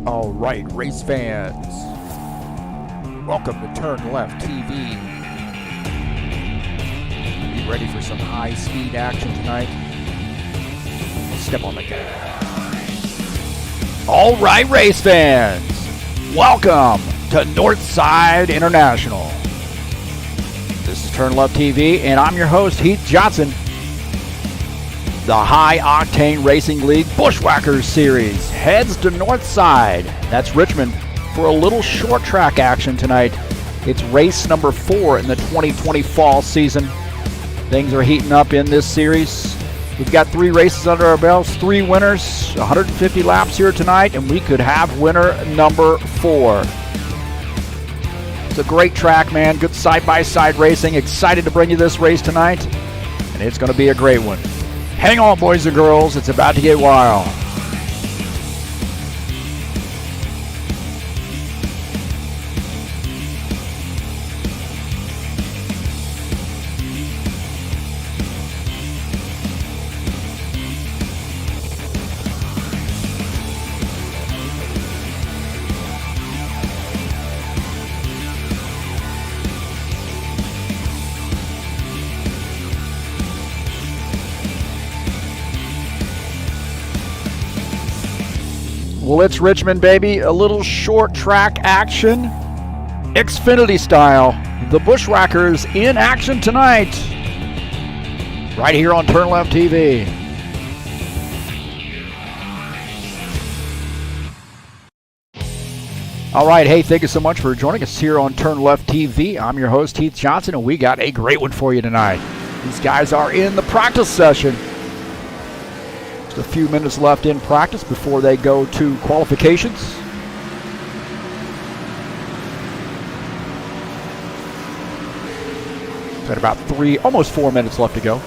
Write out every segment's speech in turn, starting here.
All right, race fans, welcome to TurnLeftTV. You ready for some high-speed action tonight? Step on the gas. All right, race fans, welcome to Northside International. This is TurnLeftTV, and I'm your host, Heath Johnson. The High Octane Racing League Buschwackers Series heads to Northside, that's Richmond, for a little short track action tonight. It's race number 4 in the 2020 fall season. Things are heating up in this series. We've got 3 races under our belts, 3 winners, 150 laps here tonight, and we could have winner number 4. It's a great track, man. Good side-by-side racing. Excited to bring you this race tonight, and it's going to be a great one. Hang on, boys and girls, it's about to get wild. Well, it's Richmond, baby. A little short track action, Xfinity style. The Buschwackers in action tonight, right here on TurnLeftTV. All right, hey, thank you so much for joining us here on TurnLeftTV. I'm your host, Heath Johnson, and we got a great one for you tonight. These guys are in the practice session. A few minutes left in practice before they go to qualifications. Got about almost 4 minutes left to go.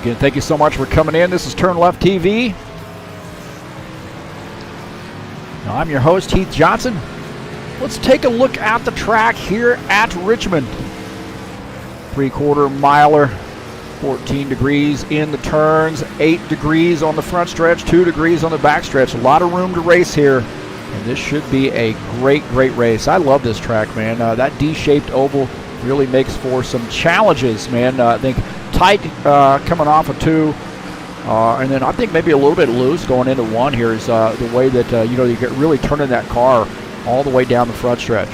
Again, thank you so much for coming in. This is TurnLeftTV. Now, I'm your host, Heath Johnson. Let's take a look at the track here at Richmond. 3/4 miler, 14 degrees in the turns, 8 degrees on the front stretch, 2 degrees on the back stretch. A lot of room to race here, and this should be a great, great race. I love this track, man. That D-shaped oval really makes for some challenges, man. I think tight coming off of 2, and then I think maybe a little bit loose going into 1 here is the way that you get really turning that car all the way down the front stretch.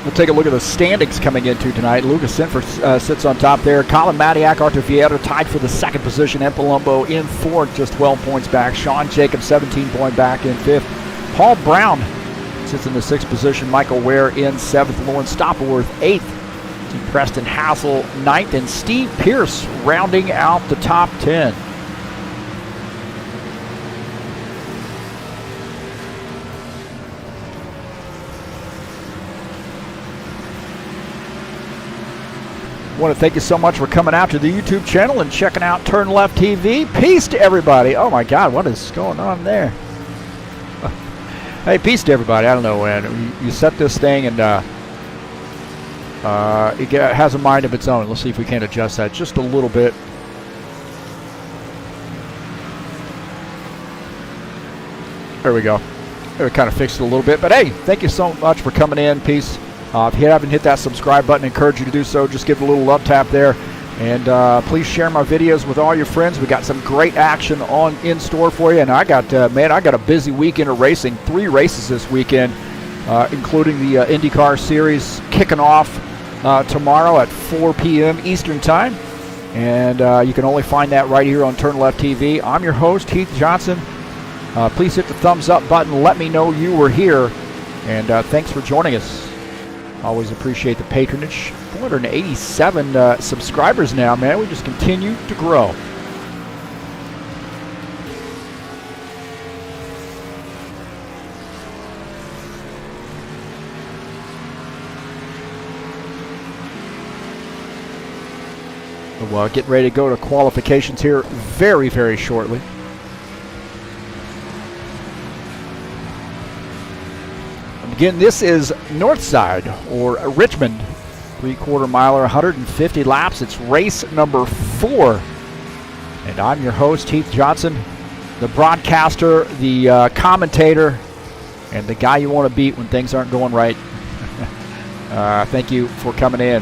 We'll take a look at the standings coming into tonight. Lucas Sinford sits on top there. Colin Madiak, Arthur Vieira tied for the 2nd position. Empalumbo in 4th, just 12 points back. Sean Jacobs, 17 point back in 5th. Paul Brown sits in the 6th position. Michael Ware in 7th. Lauren Stoppelworth, 8th. Preston Hassel, 9th. And Steve Pierce rounding out the top 10. I want to thank you so much for coming out to the YouTube channel and checking out TurnLeftTV. Peace to everybody. Oh my God, what is going on there? Hey, peace to everybody. I don't know, man. You set this thing and it has a mind of its own. Let's see if we can adjust that just a little bit. There we go. We kind of fixed it a little bit. But hey, thank you so much for coming in. Peace. If you haven't hit that subscribe button, I encourage you to do so. Just give it a little love tap there. And please share my videos with all your friends. We got some great action in store for you. And I got a busy weekend of racing. 3 races this weekend, including the IndyCar Series kicking off tomorrow at 4 p.m. Eastern Time. And you can only find that right here on TurnLeftTV. I'm your host, Heath Johnson. Please hit the thumbs up button. Let me know you were here. And thanks for joining us. Always appreciate the patronage. 487 subscribers now, man. We just continue to grow. So getting ready to go to qualifications here very, very shortly. And again, this is Northside, or Richmond, 3/4 miler, 150 laps. It's race number 4. And I'm your host, Heath Johnson, the broadcaster, the commentator, and the guy you want to beat when things aren't going right. Thank you for coming in.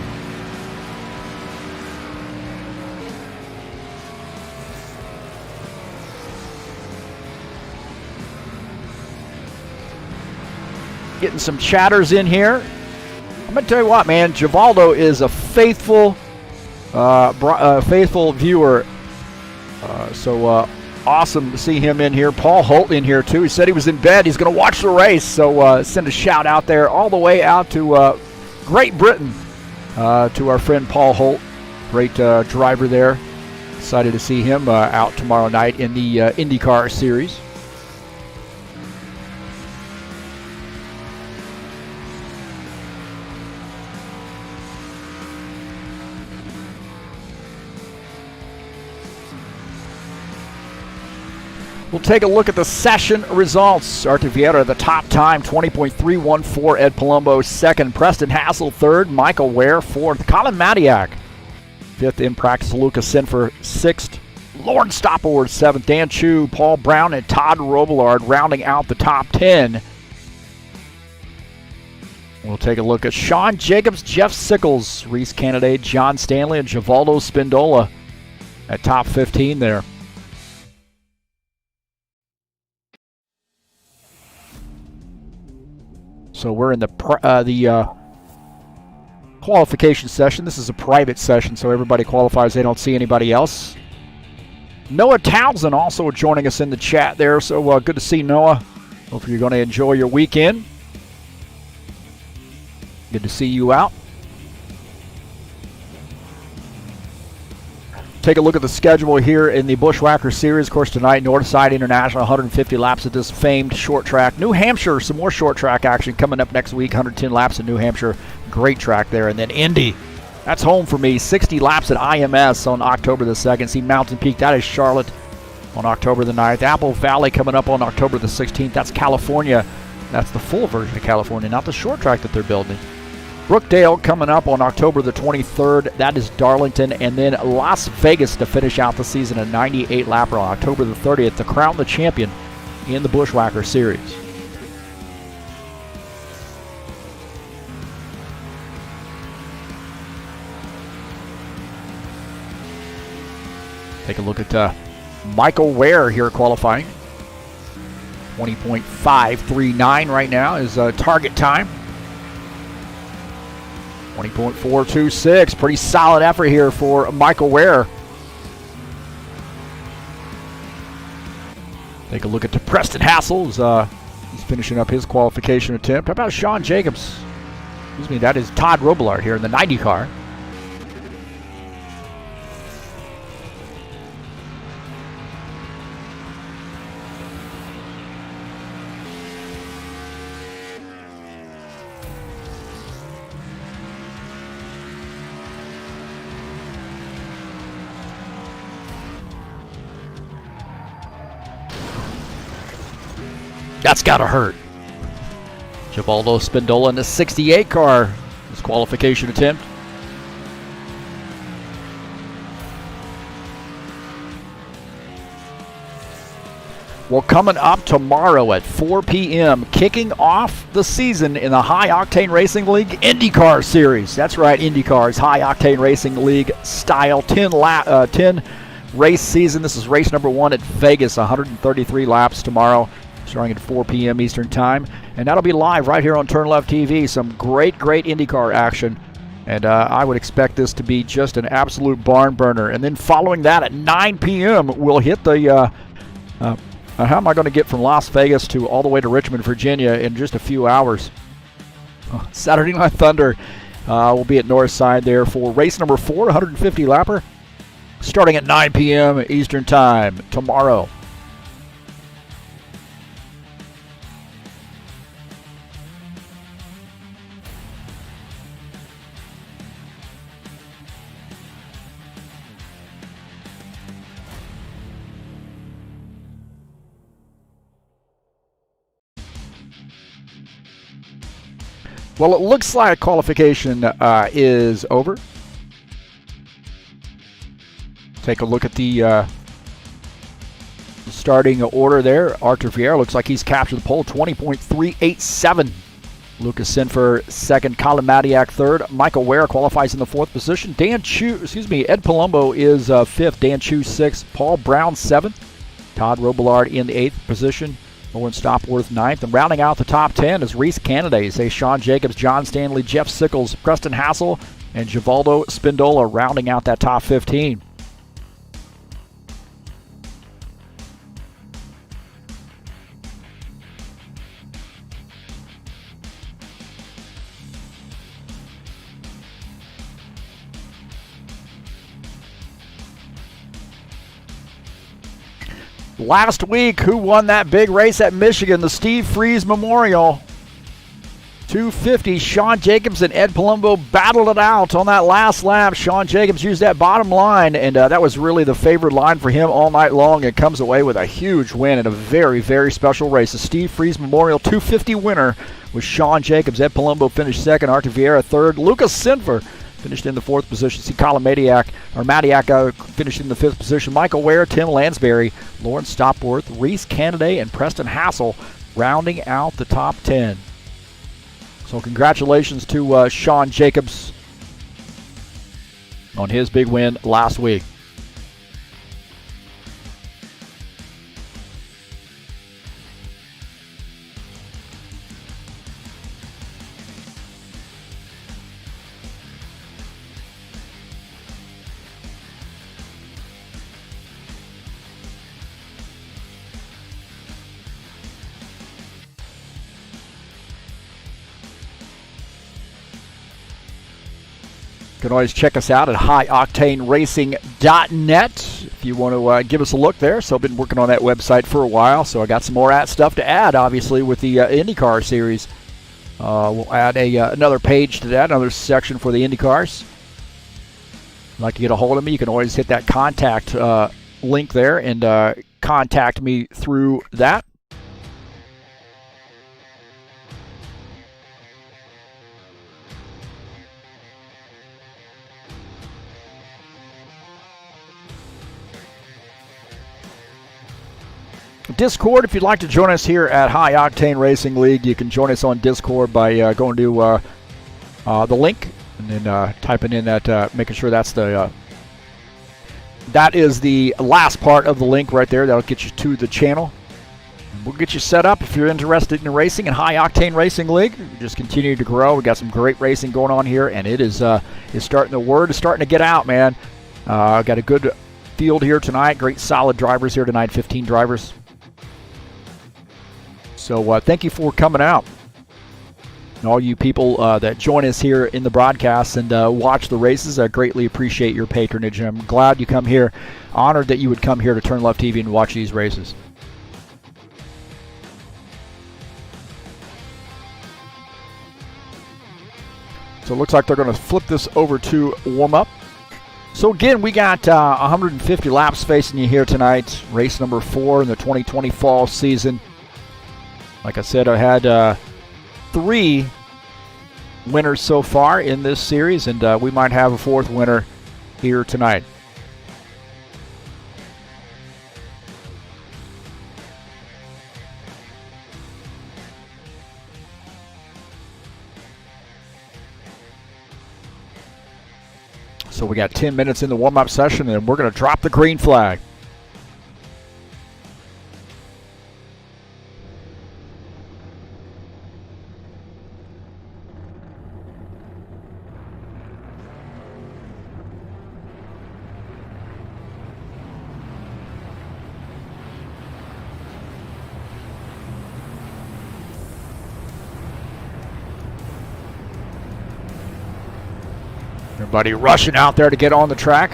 Getting some chatters in here. I'm going to tell you what, man. Givaldo is a faithful viewer. So awesome to see him in here. Paul Holt in here, too. He said he was in bed. He's going to watch the race. So send a shout out there all the way out to Great Britain to our friend Paul Holt. Great driver there. Excited to see him out tomorrow night in the IndyCar Series. We'll take a look at the session results. Artur Vieira, the top time, 20.314. Ed Palumbo, second. Preston Hassel, third. Michael Ware, fourth. Colin Matiak, fifth in practice. Lucas Sinfer, sixth. Lauren Stoppelworth, seventh. Dan Chu, Paul Brown, and Todd Robillard rounding out the top 10. We'll take a look at Sean Jacobs, Jeff Sickles, Rhys Candidate, John Stanley, and Givaldo Spindola at top 15 there. So we're in the qualification session. This is a private session, so everybody qualifies. They don't see anybody else. Noah Townsend also joining us in the chat there. So good to see Noah. Hope you're going to enjoy your weekend. Good to see you out. Take a look at the schedule here in the Buschwackers Series. Of course, tonight, Northside International, 150 laps at this famed short track. New Hampshire, some more short track action coming up next week. 110 laps in New Hampshire. Great track there. And then Indy. That's home for me. 60 laps at IMS on October the 2nd. See Mountain Peak. That is Charlotte on October the 9th. Apple Valley coming up on October the 16th. That's California. That's the full version of California, not the short track that they're building. Brookdale coming up on October the 23rd. That is Darlington. And then Las Vegas to finish out the season, a 98-lapper on October the 30th to crown the champion in the Buschwacker Series. Take a look at Michael Ware here qualifying. 20.539 right now is target time. 20.426, pretty solid effort here for Michael Ware. Take a look at Preston Hassel. He's finishing up his qualification attempt. How about Sean Jacobs? Excuse me, that is Todd Robillard here in the 90 car. That's got to hurt. Givaldo Spindola in the 68 car. His qualification attempt. Well, coming up tomorrow at 4 p.m., kicking off the season in the High Octane Racing League IndyCar Series. That's right, IndyCar's High Octane Racing League style 10 race season. This is race number 1 at Vegas, 133 laps tomorrow, starting at 4 p.m. Eastern Time. And that'll be live right here on TurnLeftTV. Some great IndyCar action. And I would expect this to be just an absolute barn burner. And then following that at 9 p.m., we'll hit the... how am I going to get from Las Vegas to all the way to Richmond, Virginia in just a few hours? Saturday Night Thunder will be at Northside there for race number 4, 150 lapper, starting at 9 p.m. Eastern Time tomorrow. Well, it looks like qualification is over. Take a look at the starting order there. Arthur Vieira looks like he's captured the pole, 20.387. Lucas Sinfer second, Colin Madiak third. Michael Ware qualifies in the fourth position. Ed Palumbo is fifth. Dan Chu sixth. Paul Brown seventh. Todd Robillard in the eighth position. Lauren Stopworth ninth. And rounding out the top 10 is Rhys Candidate. Say Sean Jacobs, John Stanley, Jeff Sickles, Preston Hassel, and Givaldo Spindola rounding out that top 15. Last week, who won that big race at Michigan? The Steve Freeze Memorial. 250. Sean Jacobs and Ed Palumbo battled it out on that last lap. Sean Jacobs used that bottom line, and that was really the favored line for him all night long, and comes away with a huge win in a very, very special race. The Steve Freeze Memorial 250 winner was Sean Jacobs. Ed Palumbo finished second. Arthur Vieira third. Lucas Sinfer finished in the fourth position. See Colin Madiak finished in the fifth position. Michael Ware, Tim Lansbury, Lauren Stopworth, Rhys Candidate, and Preston Hassel rounding out the top 10. So congratulations to Sean Jacobs on his big win last week. You can always check us out at highoctaneracing.net if you want to give us a look there. So I've been working on that website for a while, so I got some more stuff to add, obviously, with the IndyCar series. We'll add another page to that, another section for the IndyCars. If you'd like to get a hold of me, you can always hit that contact link there and contact me through that. Discord, if you'd like to join us here at High Octane Racing League, you can join us on Discord by going to the link and then typing in that, making sure that's that is the last part of the link right there. That'll get you to the channel. We'll get you set up if you're interested in racing in High Octane Racing League. We just continue to grow. We got some great racing going on here, and it is starting. The word is starting to get out, man. Got a good field here tonight. Great solid drivers here tonight. 15 drivers. So thank you for coming out. And all you people that join us here in the broadcast and watch the races, I greatly appreciate your patronage. I'm glad you come here. Honored that you would come here to TurnLeftTV and watch these races. So it looks like they're going to flip this over to warm-up. So again, we got 150 laps facing you here tonight. Race number 4 in the 2020 fall season. Like I said, I had 3 winners so far in this series, and we might have a 4th winner here tonight. So we got 10 minutes in the warm-up session, and we're going to drop the green flag. Everybody rushing out there to get on the track.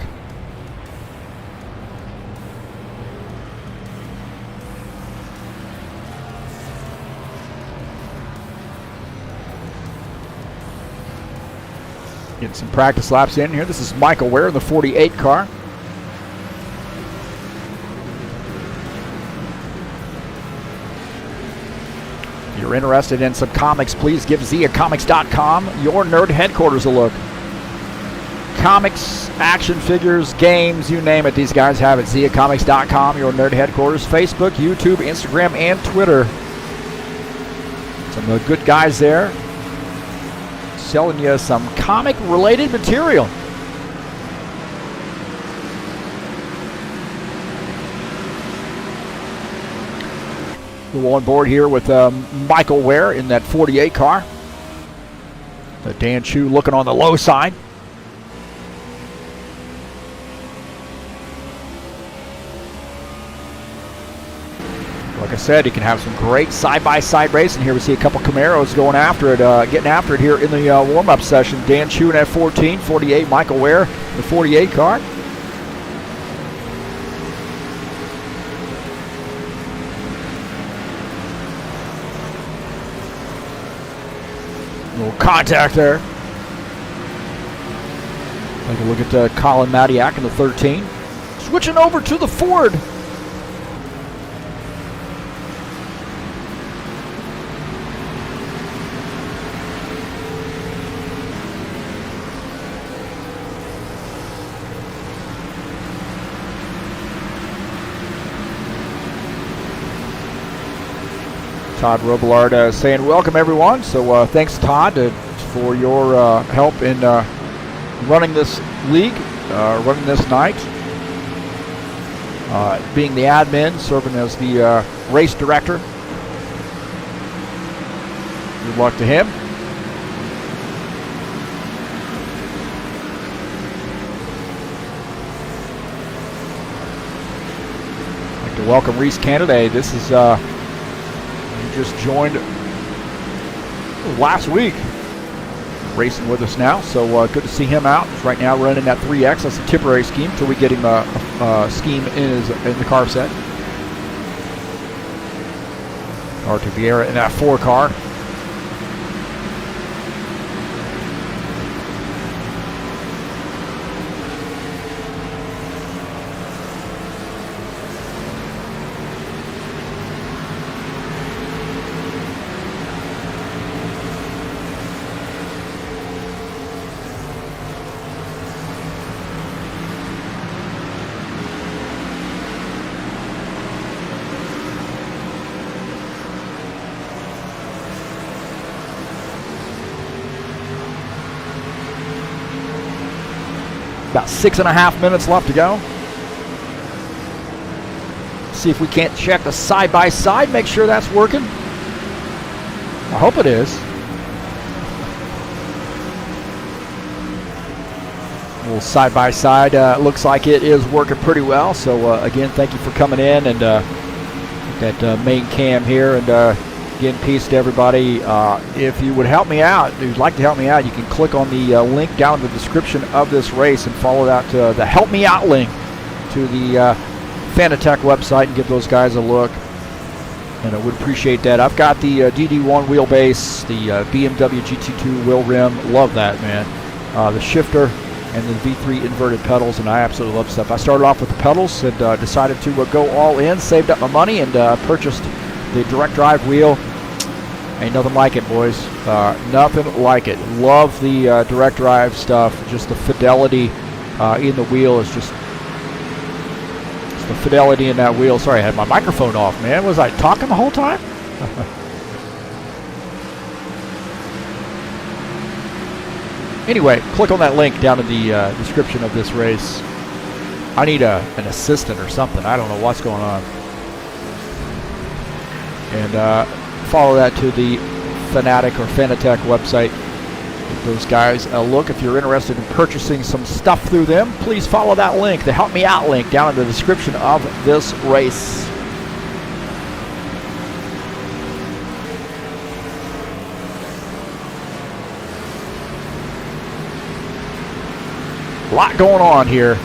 Getting some practice laps in here. This is Michael Ware in the 48 car. If you're interested in some comics, please give ZiaComics.com, your nerd headquarters, a look. Comics, action figures, games, you name it, these guys have it. ZiaComics.com, your nerd headquarters. Facebook, YouTube, Instagram, and Twitter. Some good guys there selling you some comic-related material. We're on board here with Michael Ware in that 48 car. Dan Chu looking on the low side. Like I said, you can have some great side-by-side racing here. We see a couple Camaros going after it, getting after it here in the warm-up session. Dan Chu in that 14, 48, Michael Ware, the 48 car. A little contact there. Take a look at Colin Madiak in the 13. Switching over to the Ford. Todd Robillard saying welcome everyone. So thanks Todd for your help in running this league, running this night, being the admin, serving as the race director. Good luck to him. I'd like to welcome Rhys Candidate. This is just joined last week, racing with us now, so good to see him out. He's right now running that 3X. That's a temporary scheme until we get him a scheme in the car set. Arthur Vieira in that 4 car. About 6.5 minutes left to go. See if we can't check the side-by-side, make sure that's working. I hope it is. A little side-by-side, looks like it is working pretty well. So again, thank you for coming in and that main cam here. And again, peace to everybody. If you would help me out, if you'd like to help me out, you can click on the link down in the description of this race and follow that the Help Me Out link to the Fanatec website and give those guys a look. And I would appreciate that. I've got the DD1 wheelbase, the BMW GT2 wheel rim. Love that, man. The shifter and the V3 inverted pedals, and I absolutely love stuff. I started off with the pedals and decided to go all in, saved up my money, and purchased the direct drive wheel. Ain't nothing like it, boys. Nothing like it. Love the direct drive stuff. Just the fidelity in the wheel is just the fidelity in that wheel. Sorry, I had my microphone off, man. Was I talking the whole time? Anyway, click on that link down in the description of this race. I need an assistant or something. I don't know what's going on. And follow that to the Fanatec or Fanatec website. Give those guys a look. If you're interested in purchasing some stuff through them, please follow that link, the Help Me Out link, down in the description of this race. A lot going on here.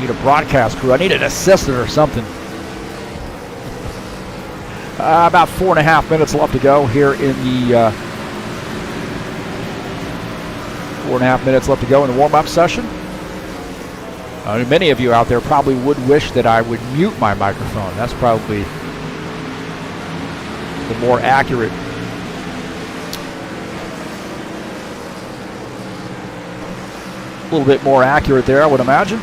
Need a broadcast crew. I need an assistant or something. About 4.5 minutes left to go here in the 4.5 minutes left to go in the warm-up session. Many of you out there probably would wish that I would mute my microphone. That's probably the more accurate little bit more accurate there, I would imagine.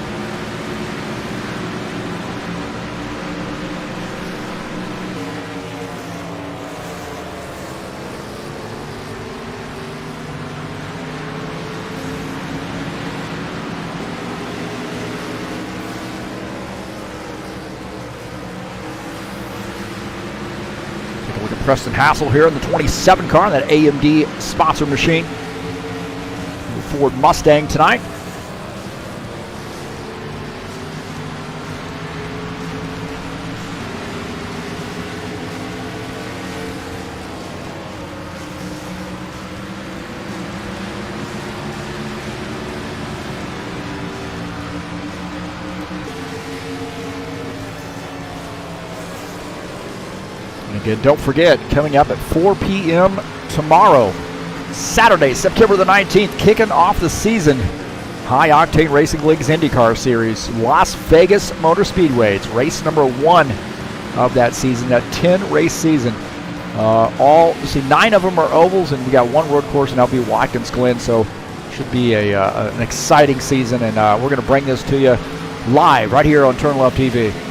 Preston Hassel here in the 27 car, that AMD sponsor machine. The Ford Mustang tonight. Again, don't forget, coming up at 4 p.m. tomorrow, Saturday, September the 19th, kicking off the season. High Octane Racing League's IndyCar Series, Las Vegas Motor Speedway. It's race number 1 of that season, that 10-race season. You see 9 of them are ovals, and we got 1 road course, and that'll be Watkins Glen. So should be an exciting season, and we're going to bring this to you live right here on TurnLeftTV.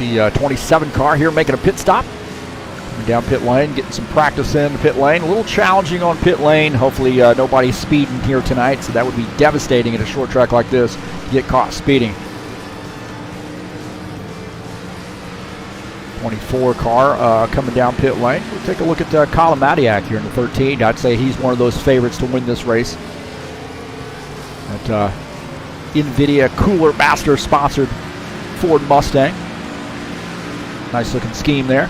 The 27 car here making a pit stop. Coming down pit lane, getting some practice in the pit lane. A little challenging on pit lane. Hopefully nobody's speeding here tonight, so that would be devastating at a short track like this to get caught speeding. 24 car coming down pit lane. We'll take a look at Colin Madiak here in the 13. I'd say he's one of those favorites to win this race. That NVIDIA Cooler Master sponsored Ford Mustang. Nice looking scheme there.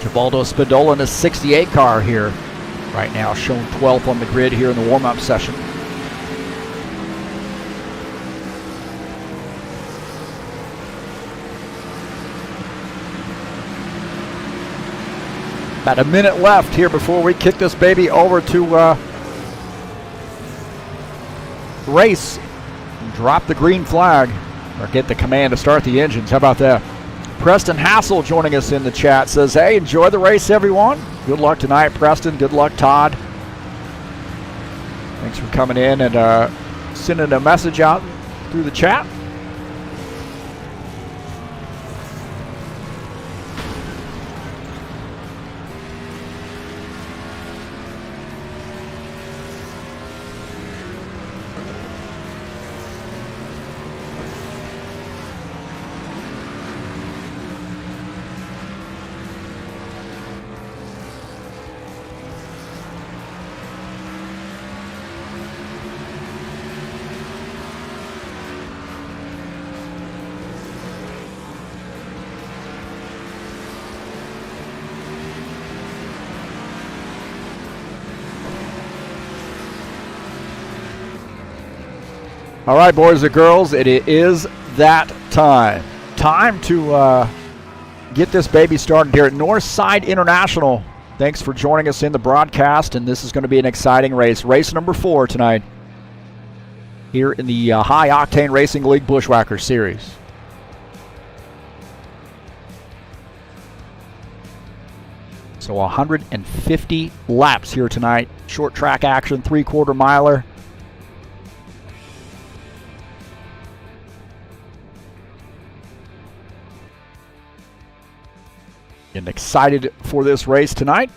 Givaldo Spadola in a 68 car here right now, shown 12th on the grid here in the warm-up session. About a minute left here before we kick this baby over to race and drop the green flag, or get the command to start the engines. How about that? Preston Hassel joining us in the chat says, hey, enjoy the race, everyone. Good luck tonight, Preston. Good luck, Todd. Thanks for coming in and sending a message out through the chat. All right, boys and girls, it is that time. Time to get this baby started here at Northside International. Thanks for joining us in the broadcast, and this is going to be an exciting race. Race number 4 tonight here in the High Octane Racing League Buschwackers Series. So 150 laps here tonight. Short track action, 3/4 miler. And excited for this race tonight.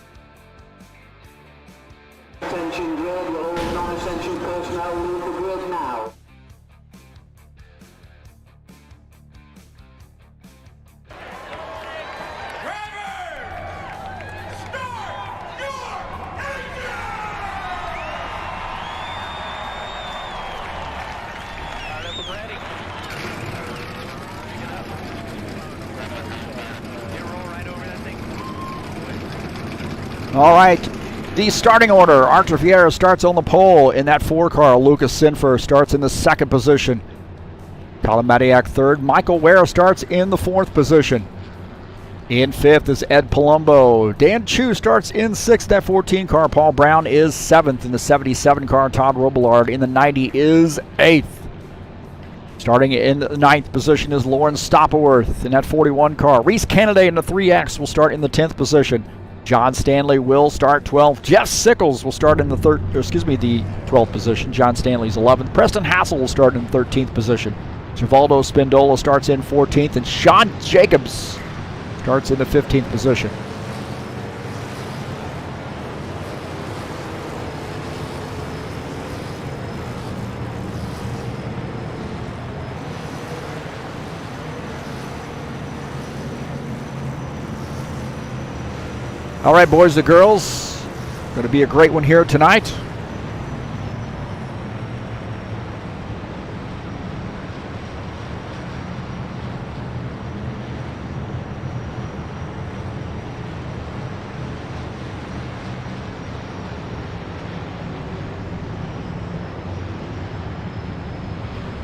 Attention grid, all non-essential personnel leave the grid now. All right, the starting order. Archer Vieira starts on the pole in that 4 car. Lucas Sinfer starts in the 2nd position. Colin Madiak 3rd. Michael Ware starts in the 4th position. In 5th is Ed Palumbo. Dan Chu starts in 6th, that 14 car. Paul Brown is 7th in the 77 car. Todd Robillard in the 90 is 8th. Starting in the 9th position is Lauren Stopperworth in that 41 car. Rhys Candidate in the 3X will start in the 10th position. John Stanley will start 12th. Jeff Sickles will start in the 12th position. John Stanley's 11th. Preston Hassel will start in the 13th position. Givaldo Spindola starts in 14th, and Sean Jacobs starts in the 15th position. All right, boys and girls, going to be a great one here tonight.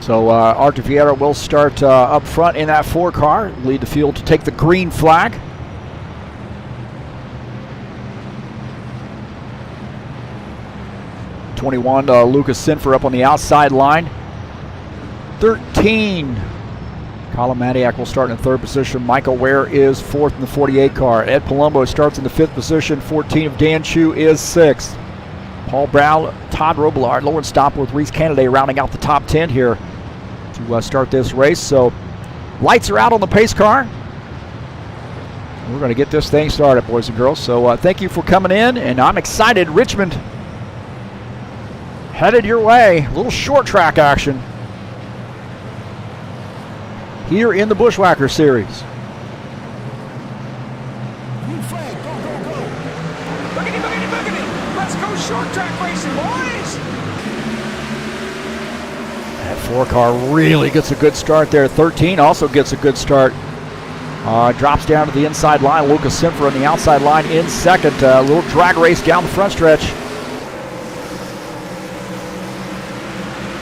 So Archer Vieira will start up front in that 4 car, lead the field to take the green flag. '21, Lucas Sinfer up on the outside line. 13, Colin Madiak will start in the 3rd position. Michael Ware is 4th in the 48 car. Ed Palumbo starts in the 5th position. 14 of Dan Chu is 6th. Paul Brown, Todd Robillard, Lauren Stopworth, Rhys Candidate rounding out the top 10 here to start this race. So lights are out on the pace car. We're going to get this thing started, boys and girls. So thank you for coming in, and I'm excited. Richmond headed your way. A little short track action here in the Buschwackers series. New flag, go, go, go. Boogity, boogity, boogity. Let's go short track racing, boys. That 4 car really gets a good start there. 13 also gets a good start. Drops down to the inside line. Lucas Sinfer on the outside line in 2nd. A little drag race down the front stretch.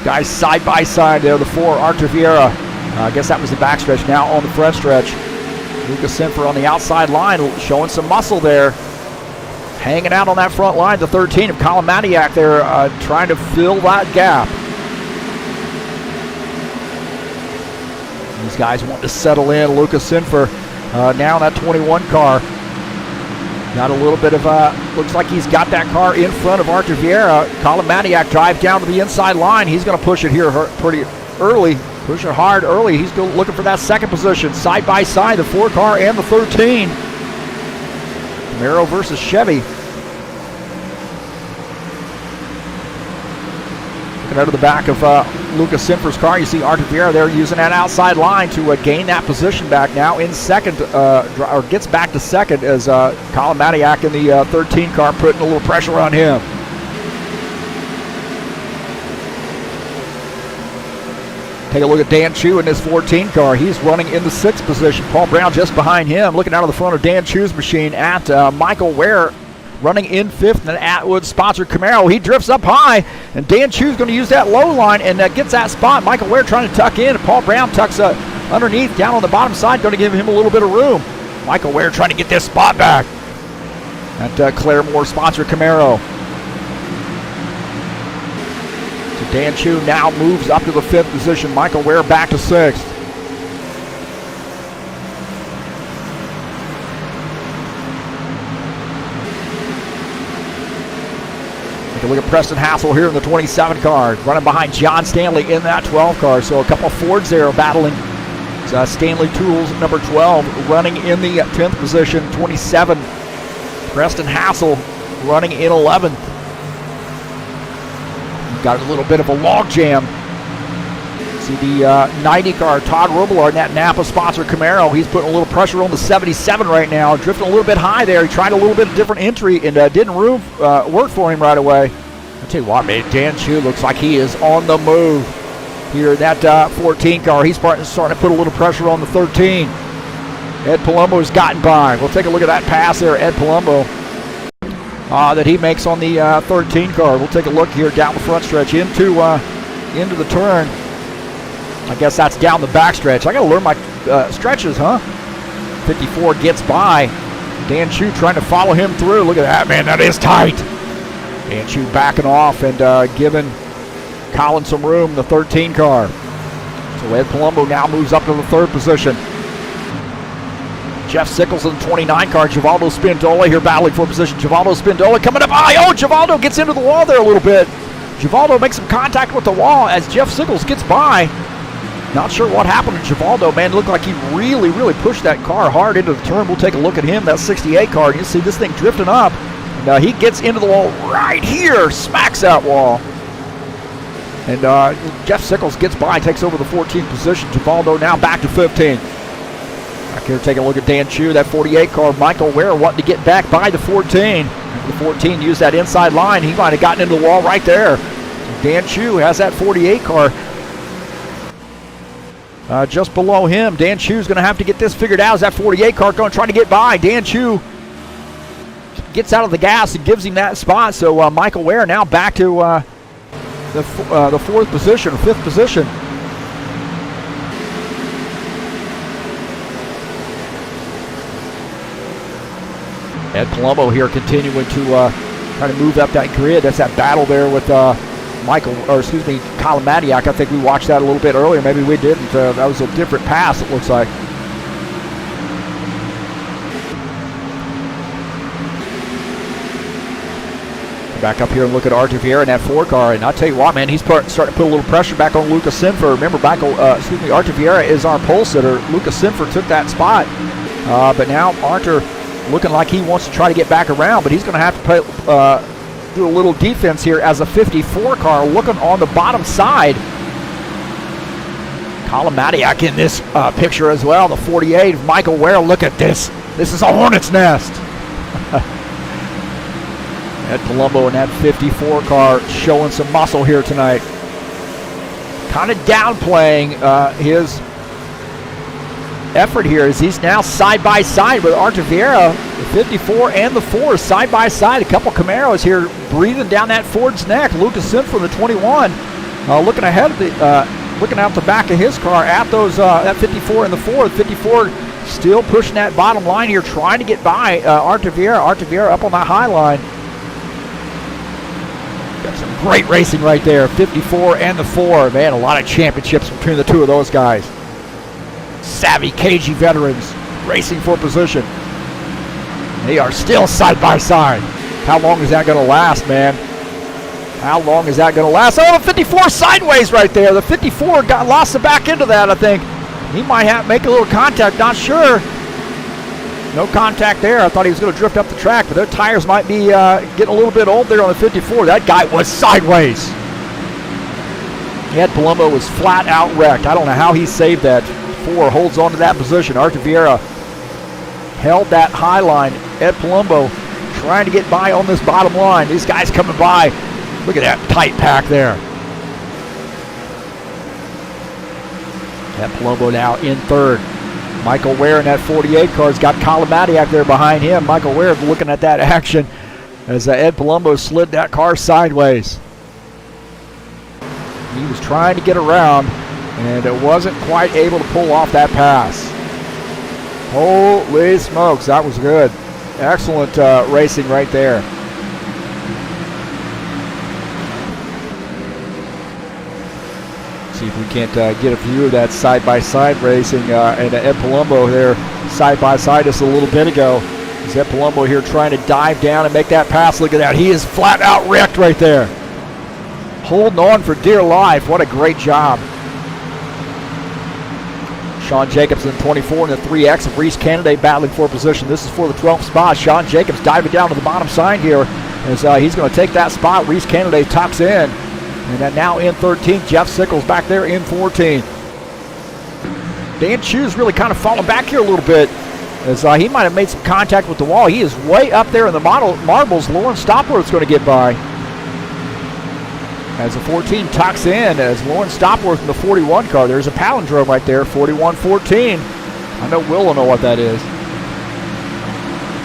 Guys side by side there, the 4, Archer Vieira. I guess that was the backstretch now on the front stretch. Lucas Sinfer on the outside line, showing some muscle there. Hanging out on that front line, the 13 of Colin Madiak there, trying to fill that gap. These guys want to settle in. Lucas Sinfer now in that 21 car. Got a little bit of, looks like he's got that car in front of Archer Vieira. Colin Madiak drives down to the inside line. He's going to push it here pretty early, push it hard early. He's looking for that 2nd position. Side by side, the 4 car and the 13. Camaro versus Chevy. Looking out of the back of Lucas Sinfer's car, you see Archer Vieira there using that outside line to gain that position back now in 2nd, or gets back to 2nd as Colin Madiak in the 13 car putting a little pressure on him. Take a look at Dan Chu in this 14 car. He's running in the 6th position. Paul Brown just behind him, looking out of the front of Dan Chu's machine at Michael Ware, running in 5th in an Atwood-sponsored Camaro. He drifts up high, and Dan Chu's going to use that low line and gets that spot. Michael Ware trying to tuck in, and Paul Brown tucks underneath, down on the bottom side, going to give him a little bit of room. Michael Ware trying to get this spot back. That Claremore-sponsored Camaro. So Dan Chu now moves up to the 5th position. Michael Ware back to 6th. Take a look at Preston Hassel here in the 27 car, running behind John Stanley in that 12 car. So a couple of Fords there battling. Stanley Tools, number 12, running in the 10th position. 27, Preston Hassel running in 11th. Got a little bit of a log jam. See the 90 car, Todd Robillard in that Napa-sponsored Camaro. He's putting a little pressure on the 77 right now, drifting a little bit high there. He tried a little bit of different entry and didn't work for him right away. I'll tell you what, man, Dan Chu looks like he is on the move here in that 14 car. He's starting to put a little pressure on the 13. Ed Palumbo's gotten by. We'll take a look at that pass there, Ed Palumbo. that he makes on the 13 car. We'll take a look here down the front stretch into the turn. I guess that's down the back stretch. I got to learn my stretches, huh? 54 gets by. Dan Chu trying to follow him through. Look at that, man. That is tight. Dan Chu backing off and giving Colin some room, the 13 car. So Ed Palumbo now moves up to the 3rd position. Jeff Sickles in the 29 car. Givaldo Spindola here battling for position. Givaldo Spindola coming up high. Oh, Givaldo gets into the wall there a little bit. Givaldo makes some contact with the wall as Jeff Sickles gets by. Not sure what happened to Givaldo, man. It looked like he really, really pushed that car hard into the turn. We'll take a look at him, that 68 car. You see this thing drifting up. And he gets into the wall right here, smacks that wall. And Jeff Sickles gets by, takes over the 14th position. Givaldo now back to 15. Back here, take a look at Dan Chu, that 48 car. Michael Ware wanting to get back by the 14. The 14 used that inside line. He might have gotten into the wall right there. Dan Chu has that 48 car just below him. Dan Chu's going to have to get this figured out. Is that 48 car going to try to get by? Dan Chu gets out of the gas and gives him that spot. So Michael Ware now back to the 4th position, or 5th position. Ed Palumbo here continuing to try to move up that grid. That's that battle there with Colin Madiak. I think we watched that a little bit earlier. Maybe we didn't. That was a different pass, it looks like. Back up here and look at Artur Vieira in that 4 car, and I'll tell you what, man, he's starting to put a little pressure back on Lucas Sinfer. Remember, Artur Vieira is our pole sitter. Lucas Sinfer took that spot, but now Artur looking like he wants to try to get back around, but he's going to have to do a little defense here as a 54 car looking on the bottom side. Colin Madiak in this picture as well, the 48 of Michael Ware. Look at this. This is a hornet's nest. Ed Palumbo in that 54 car showing some muscle here tonight. Kind of downplaying his effort here as he's now side by side with Artur Vieira, the 54 and the 4 side by side. A couple Camaros here breathing down that Ford's neck. Lucas Sinfer, the 21, looking ahead of the, looking out the back of his car at those that 54 and the 4. The 54 still pushing that bottom line here, trying to get by Artur Vieira. Artur Vieira up on that high line. Got some great racing right there. 54 and the 4. Man, a lot of championships between the two of those guys. Savvy, cagey veterans racing for position. They are still side by side. How long is that going to last, man? How long is that going to last? Oh, the 54 sideways right there. The 54 lost the back end of that, I think. He might have to make a little contact, not sure. No contact there. I thought he was going to drift up the track, but their tires might be getting a little bit old there on the 54. That guy was sideways. Ed Palumbo was flat out wrecked. I don't know how he saved that. 4 holds on to that position. Artur Vieira held that high line. Ed Palumbo trying to get by on this bottom line. These guys coming by. Look at that tight pack there. Ed Palumbo now in 3rd. Michael Ware in that 48 car's got Colin Madiak there behind him. Michael Ware looking at that action as Ed Palumbo slid that car sideways. He was trying to get around and it wasn't quite able to pull off that pass. Holy smokes, that was good. Excellent racing right there. See if we can't get a view of that side-by-side racing and Ed Palumbo there side-by-side just a little bit ago. Is Ed Palumbo here trying to dive down and make that pass. Look at that. He is flat out wrecked right there. Holding on for dear life. What a great job. Sean Jacobson, 24 in the 3X of Rhys Candidate battling for position. This is for the 12th spot. Sean Jacobs diving down to the bottom side here as he's going to take that spot. Rhys Candidate tucks in. And then now in 13th, Jeff Sickles back there in 14th. Dan Chu's really kind of falling back here a little bit as he might have made some contact with the wall. He is way up there in the marbles. Lauren Stopworth's going to get by. As the 14 tucks in, as Lauren Stopworth in the 41 car. There's a palindrome right there, 41-14. I know Will will know what that is.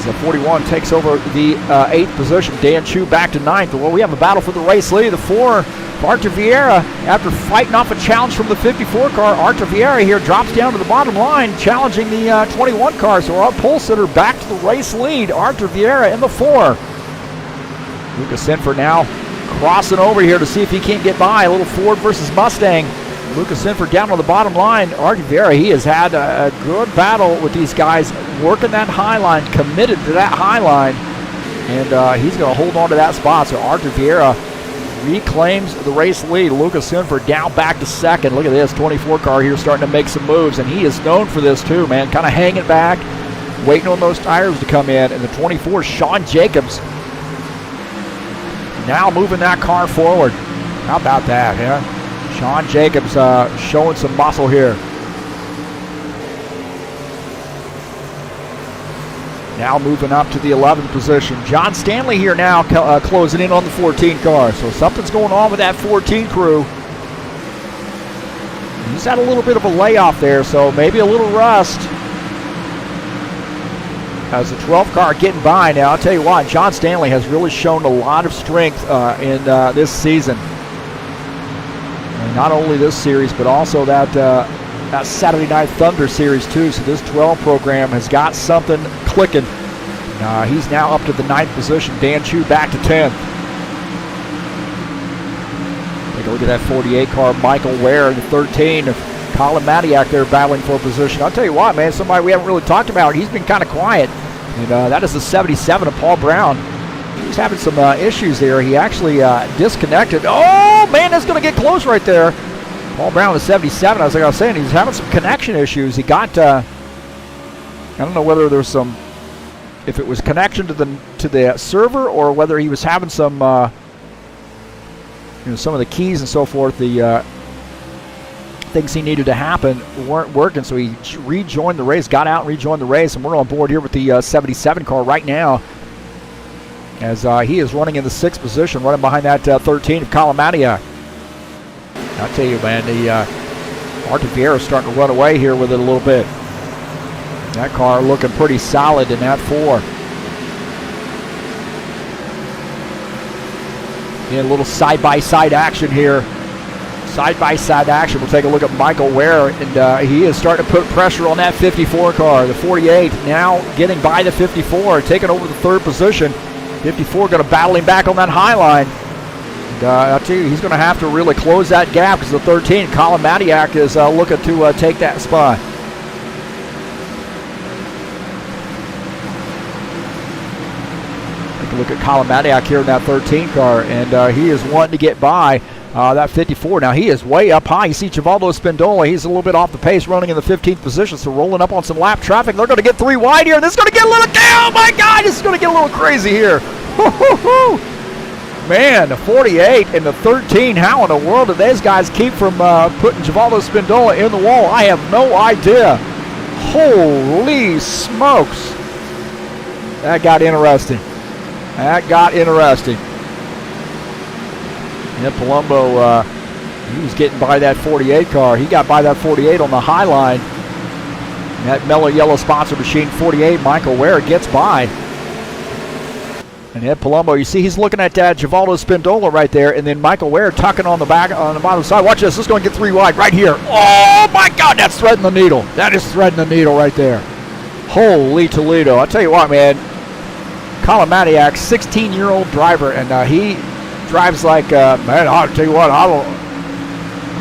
As the 41 takes over the 8th position. Dan Chu back to 9th. Well, we have a battle for the race lead. The 4, Artur Vieira, after fighting off a challenge from the 54 car, Artur Vieira here drops down to the bottom line, challenging the 21 car. So our pole sitter back to the race lead. Artur Vieira in the 4. Lucas Sinford now crossing over here to see if he can't get by. A little Ford versus Mustang. Lucas Sinford down on the bottom line. Artur Vieira, he has had a good battle with these guys, working that high line, committed to that high line, and he's going to hold on to that spot. So Artur Vieira reclaims the race lead. Lucas Sinford down back to 2nd. Look at this 24 car here starting to make some moves, and he is known for this too, man. Kind of hanging back, waiting on those tires to come in. And the 24, Sean Jacobs, now moving that car forward. How about that, yeah? Sean Jacobs showing some muscle here. Now moving up to the 11th position. John Stanley here now closing in on the 14 car. So something's going on with that 14 crew. He's had a little bit of a layoff there, so maybe a little rust. As the 12 car getting by now, I'll tell you what, John Stanley has really shown a lot of strength in this season. And not only this series, but also that Saturday Night Thunder series too. So this 12 program has got something clicking. He's now up to the 9th position. Dan Chu back to 10th. Take a look at that 48 car, Michael Ware in the 13. Colin Matiak there battling for a position. I'll tell you what, man, somebody we haven't really talked about. He's been kind of quiet. And that is the 77 of Paul Brown. He's having some issues there. He actually disconnected. Oh, man, that's going to get close right there. Paul Brown, the 77, as I was saying, he's having some connection issues. He got, I don't know whether there's some, if it was connection to the server or whether he was having some, some of the keys and so forth, the things he needed to happen weren't working, so he rejoined the race, got out and rejoined the race, and we're on board here with the 77 car right now, as he is running in the 6th position, running behind that 13 of Colin Matiak. I'll tell you, man, the Artur Vieira is starting to run away here with it a little bit. That car looking pretty solid in that 4. And a little side-by-side action here. Side-by-side action. We'll take a look at Michael Ware, and he is starting to put pressure on that 54 car. The 48 now getting by the 54, taking over the 3rd position. 54 going to battle him back on that high line. And I'll tell you, he's going to have to really close that gap because the 13, Colin Matiak, is looking to take that spot. Take a look at Colin Matiak here in that 13 car, and he is wanting to get by that 54. Now he is way up high. You see Givaldo Spindola, he's a little bit off the pace, running in the 15th position, so rolling up on some lap traffic. They're going to get 3 wide here, and this is going to get a little, oh my God, this is going to get a little crazy here. Man, the 48 and the 13, how in the world did these guys keep from putting Givaldo Spindola in the wall? I have no idea. Holy smokes. That got interesting. That got interesting. And Palumbo, he was getting by that 48 car. He got by that 48 on the high line. And that mellow yellow sponsor machine 48, Michael Ware gets by. And Ed Palumbo, you see he's looking at Givaldo Spindola right there, and then Michael Ware tucking on the back on the bottom side. Watch this. This is going to get 3 wide right here. Oh my God, that's threading the needle. That is threading the needle right there. Holy Toledo! I'll tell you what, man. Colin Matiak, 16-year-old driver, and he drives like man. I'll tell you what,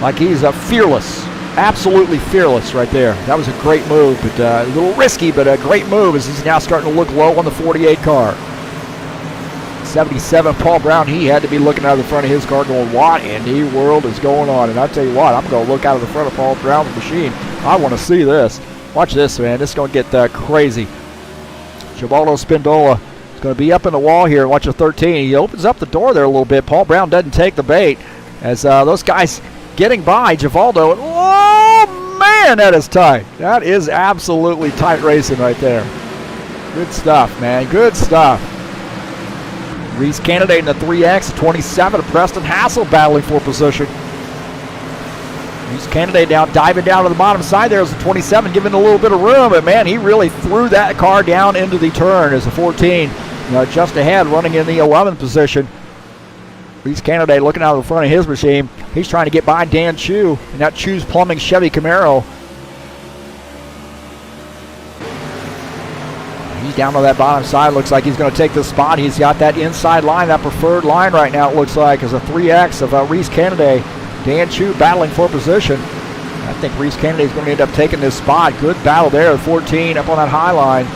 like he's fearless. Absolutely fearless right there. That was a great move, but a little risky, but a great move as he's now starting to look low on the 48 car. 77, Paul Brown, he had to be looking out of the front of his car going, what in the world is going on? And I'll tell you what, I'm going to look out of the front of Paul Brown's machine. I want to see this. Watch this, man. This is going to get crazy. Givaldo Spindola is going to be up in the wall here. Watch the 13. He opens up the door there a little bit. Paul Brown doesn't take the bait as those guys getting by Givaldo. Oh, man, that is tight. That is absolutely tight racing right there. Good stuff, man. Good stuff. Rhys Candidate in the 3X, 27, Preston Hassel battling for position. Rhys Candidate now diving down to the bottom side there as the 27, giving a little bit of room, but man, he really threw that car down into the turn as the 14 just ahead, running in the 11th position. Rhys Candidate looking out of the front of his machine. He's trying to get by Dan Chu in that Chu's Plumbing Chevy Camaro. He's down to that bottom side. Looks like he's going to take the spot. He's got that inside line, that preferred line right now, it looks like, as a 3X of Rhys Candidate. Dan Chu battling for position. I think Rhys Candidate is going to end up taking this spot. Good battle there. 14 up on that high line.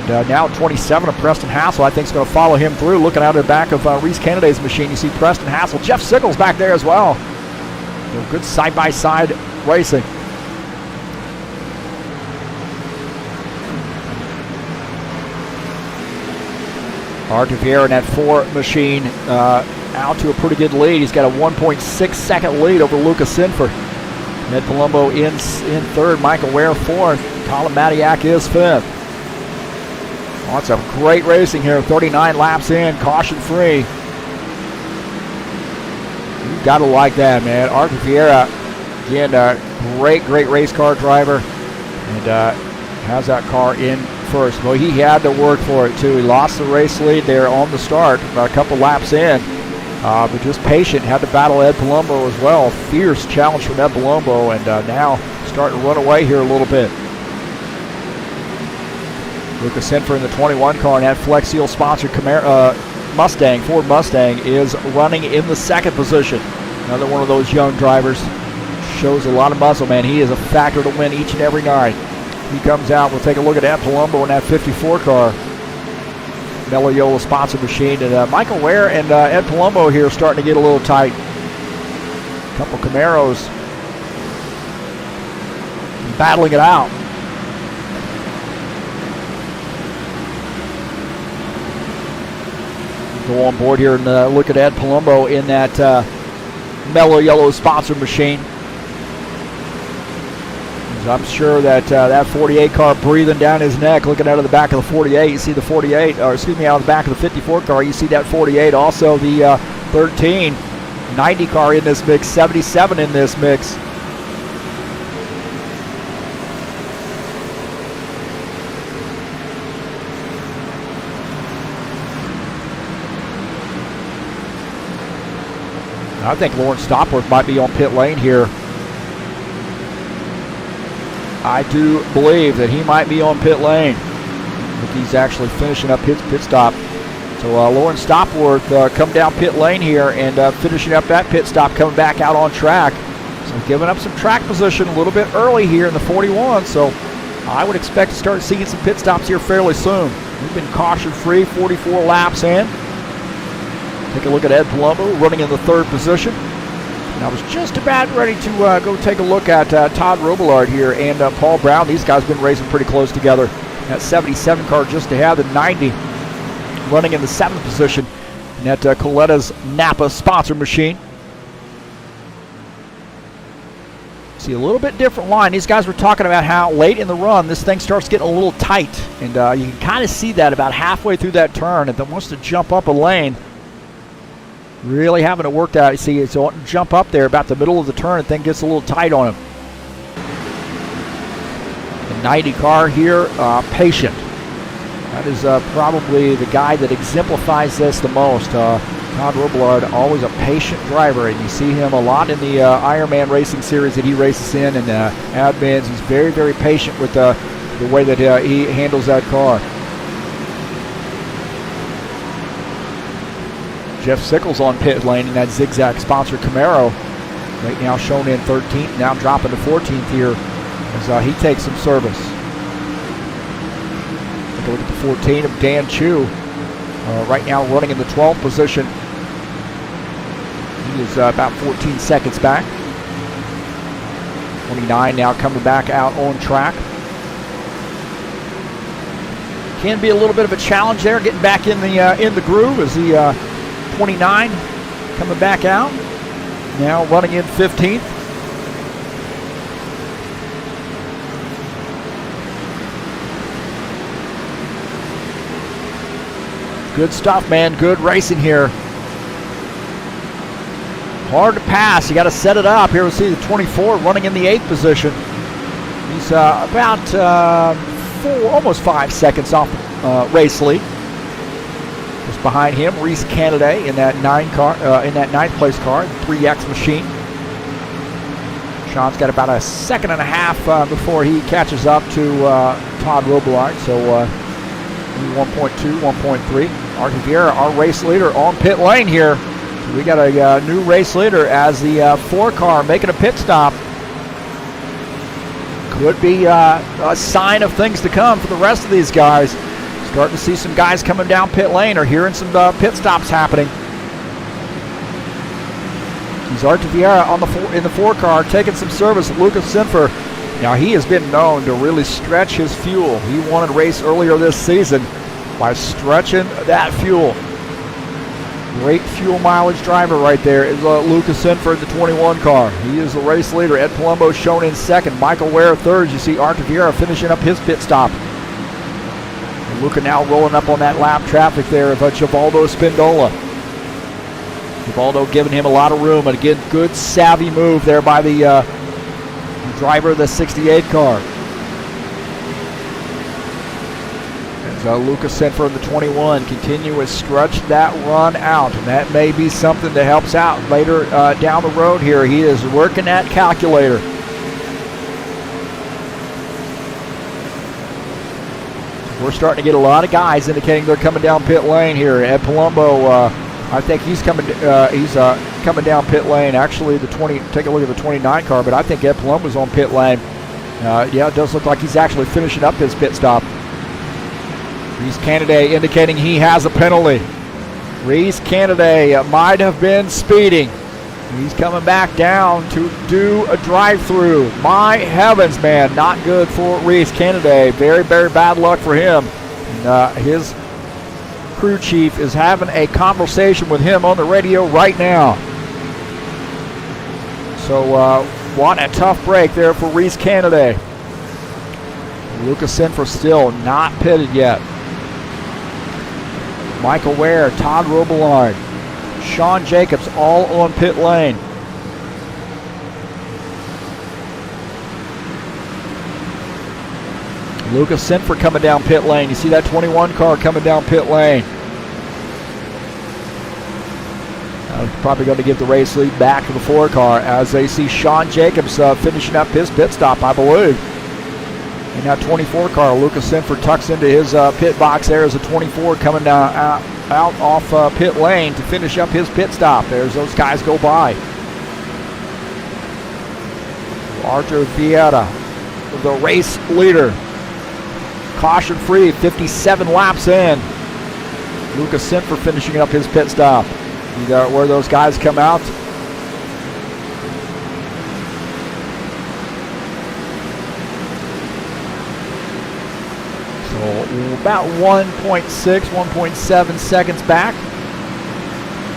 And now 27 of Preston Hassel, I think, is going to follow him through. Looking out of the back of Rhys Candidate's machine, you see Preston Hassel. Jeff Sickles back there as well. Good side-by-side racing. Art Vieira in that 4 machine out to a pretty good lead. He's got a 1.6 second lead over Lucas Sinford. Ned Palumbo in third, Michael Ware fourth, Colin Matiak is fifth. Lots of great racing here, 39 laps in, caution free. You've got to like that, man. Art Vieira, again, great race car driver, and has that car in first. Well, he had to work for it too. He lost the race lead there on the start, about a couple laps in, but just patient, had to battle Ed Palumbo as well. Fierce challenge from Ed Palumbo, and now starting to run away here a little bit. Lucas Sinford in the 21 car in that Flex Seal sponsored Mustang, Ford Mustang, is running in the second position. Another one of those young drivers. Shows a lot of muscle, man. He is a factor to win each and every night. He comes out. We'll take a look at Ed Palumbo in that 54 car. Mello Yola sponsored machine. And Michael Ware and Ed Palumbo here starting to get a little tight. A couple Camaros battling it out. Go on board here and look at Ed Palumbo in that Mello Yellow sponsored machine. I'm sure that that 48 car breathing down his neck, looking out of the back of the 48. You see the 48, or excuse me, out of the back of the 54 car. You see that 48. Also the 13, 90 car in this mix, 77 in this mix. I think Lawrence Stopworth might be on pit lane here. I do believe that he might be on pit lane. I think he's actually finishing up his pit stop. So Lawrence Stopworth come down pit lane here and finishing up that pit stop, coming back out on track. So giving up some track position a little bit early here in the 41. So I would expect to start seeing some pit stops here fairly soon. We've been caution free, 44 laps in. Take a look at Ed Palumbo running in the third position. And I was just about ready to go take a look at Todd Robillard here and Paul Brown. These guys have been racing pretty close together. That 77 car just ahead, the 90 running in the 7th position in that Coletta's Napa sponsor machine. See a little bit different line. These guys were talking about how late in the run this thing starts getting a little tight. And you can kind of see that about halfway through that turn. If it wants to jump up a lane, really having to work that. You see, it's wanting to jump up there about the middle of the turn and thing gets a little tight on him. The 90 car here, patient. That is probably the guy that exemplifies this the most. Todd Robillard, always a patient driver, and you see him a lot in the Ironman Racing Series that he races in, and admins. He's very, very patient with the way that he handles that car. Jeff Sickles on pit lane in that Zigzag sponsored Camaro. Right now shown in 13th, now dropping to 14th here as he takes some service. Take a look at the 14 of Dan Chu. Right now running in the 12th position. He is about 14 seconds back. 29 now coming back out on track. Can be a little bit of a challenge there, getting back in the groove as the 29 coming back out. Now running in 15th. Good stuff, man. Good racing here. hard to pass. You got to set it up. Here we see the 24 running in the 8th position. He's about almost 5 seconds off race lead. Just behind him, Rhys Candidate in that 9th place car, 3X machine. Sean's got about a second and a half before he catches up to Todd Robillard. So 1.2, 1.3. Art Vieira, our race leader, on pit lane here. So we got a new race leader as the 4 car making a pit stop. Could be a sign of things to come for the rest of these guys. Starting to see some guys coming down pit lane or hearing some pit stops happening. He's Art Vieira in the 4 car taking some service. Lucas Sinfer. Now he has been known to really stretch his fuel. He won a race earlier this season by stretching that fuel. Great fuel mileage driver right there is Lucas Sinfer in the 21 car. He is the race leader. Ed Palumbo shown in second. Michael Ware third. You see Art Vieira finishing up his pit stop. And Luca now rolling up on that lap traffic there of Givaldo Spindola. Givaldo giving him a lot of room, and again, good savvy move there by the driver of the 68 car. As Lucas Sinfer in the 21 continue to stretch that run out, and that may be something that helps out later down the road here. He is working that calculator. We're starting to get a lot of guys indicating they're coming down pit lane here. Ed Palumbo, I think he's coming down pit lane. Actually, take a look at the 29 car, but I think Ed Palumbo's on pit lane. Yeah, it does look like he's actually finishing up his pit stop. Rhys Candidate indicating he has a penalty. Rhys Candidate might have been speeding. He's coming back down to do a drive-through. My heavens, man, not good for Rhys Candidate. Very, very bad luck for him. And, his crew chief is having a conversation with him on the radio right now. So what a tough break there for Rhys Candidate. Lucas Sinfer still not pitted yet. Michael Ware, Todd Robillard, Sean Jacobs all on pit lane. Lucas Sinfer coming down pit lane. You see that 21 car coming down pit lane. Probably going to give the race lead back to the 4 car as they see Sean Jacobs finishing up his pit stop, I believe. In that 24 car, Lucas Sinfer tucks into his pit box there as a 24 coming down out off pit lane to finish up his pit stop. There's those guys go by. Arthur Vieira, the race leader. Caution free, 57 laps in. Lucas Sinfer finishing up his pit stop. Where those guys come out. So about 1.6, 1.7 seconds back.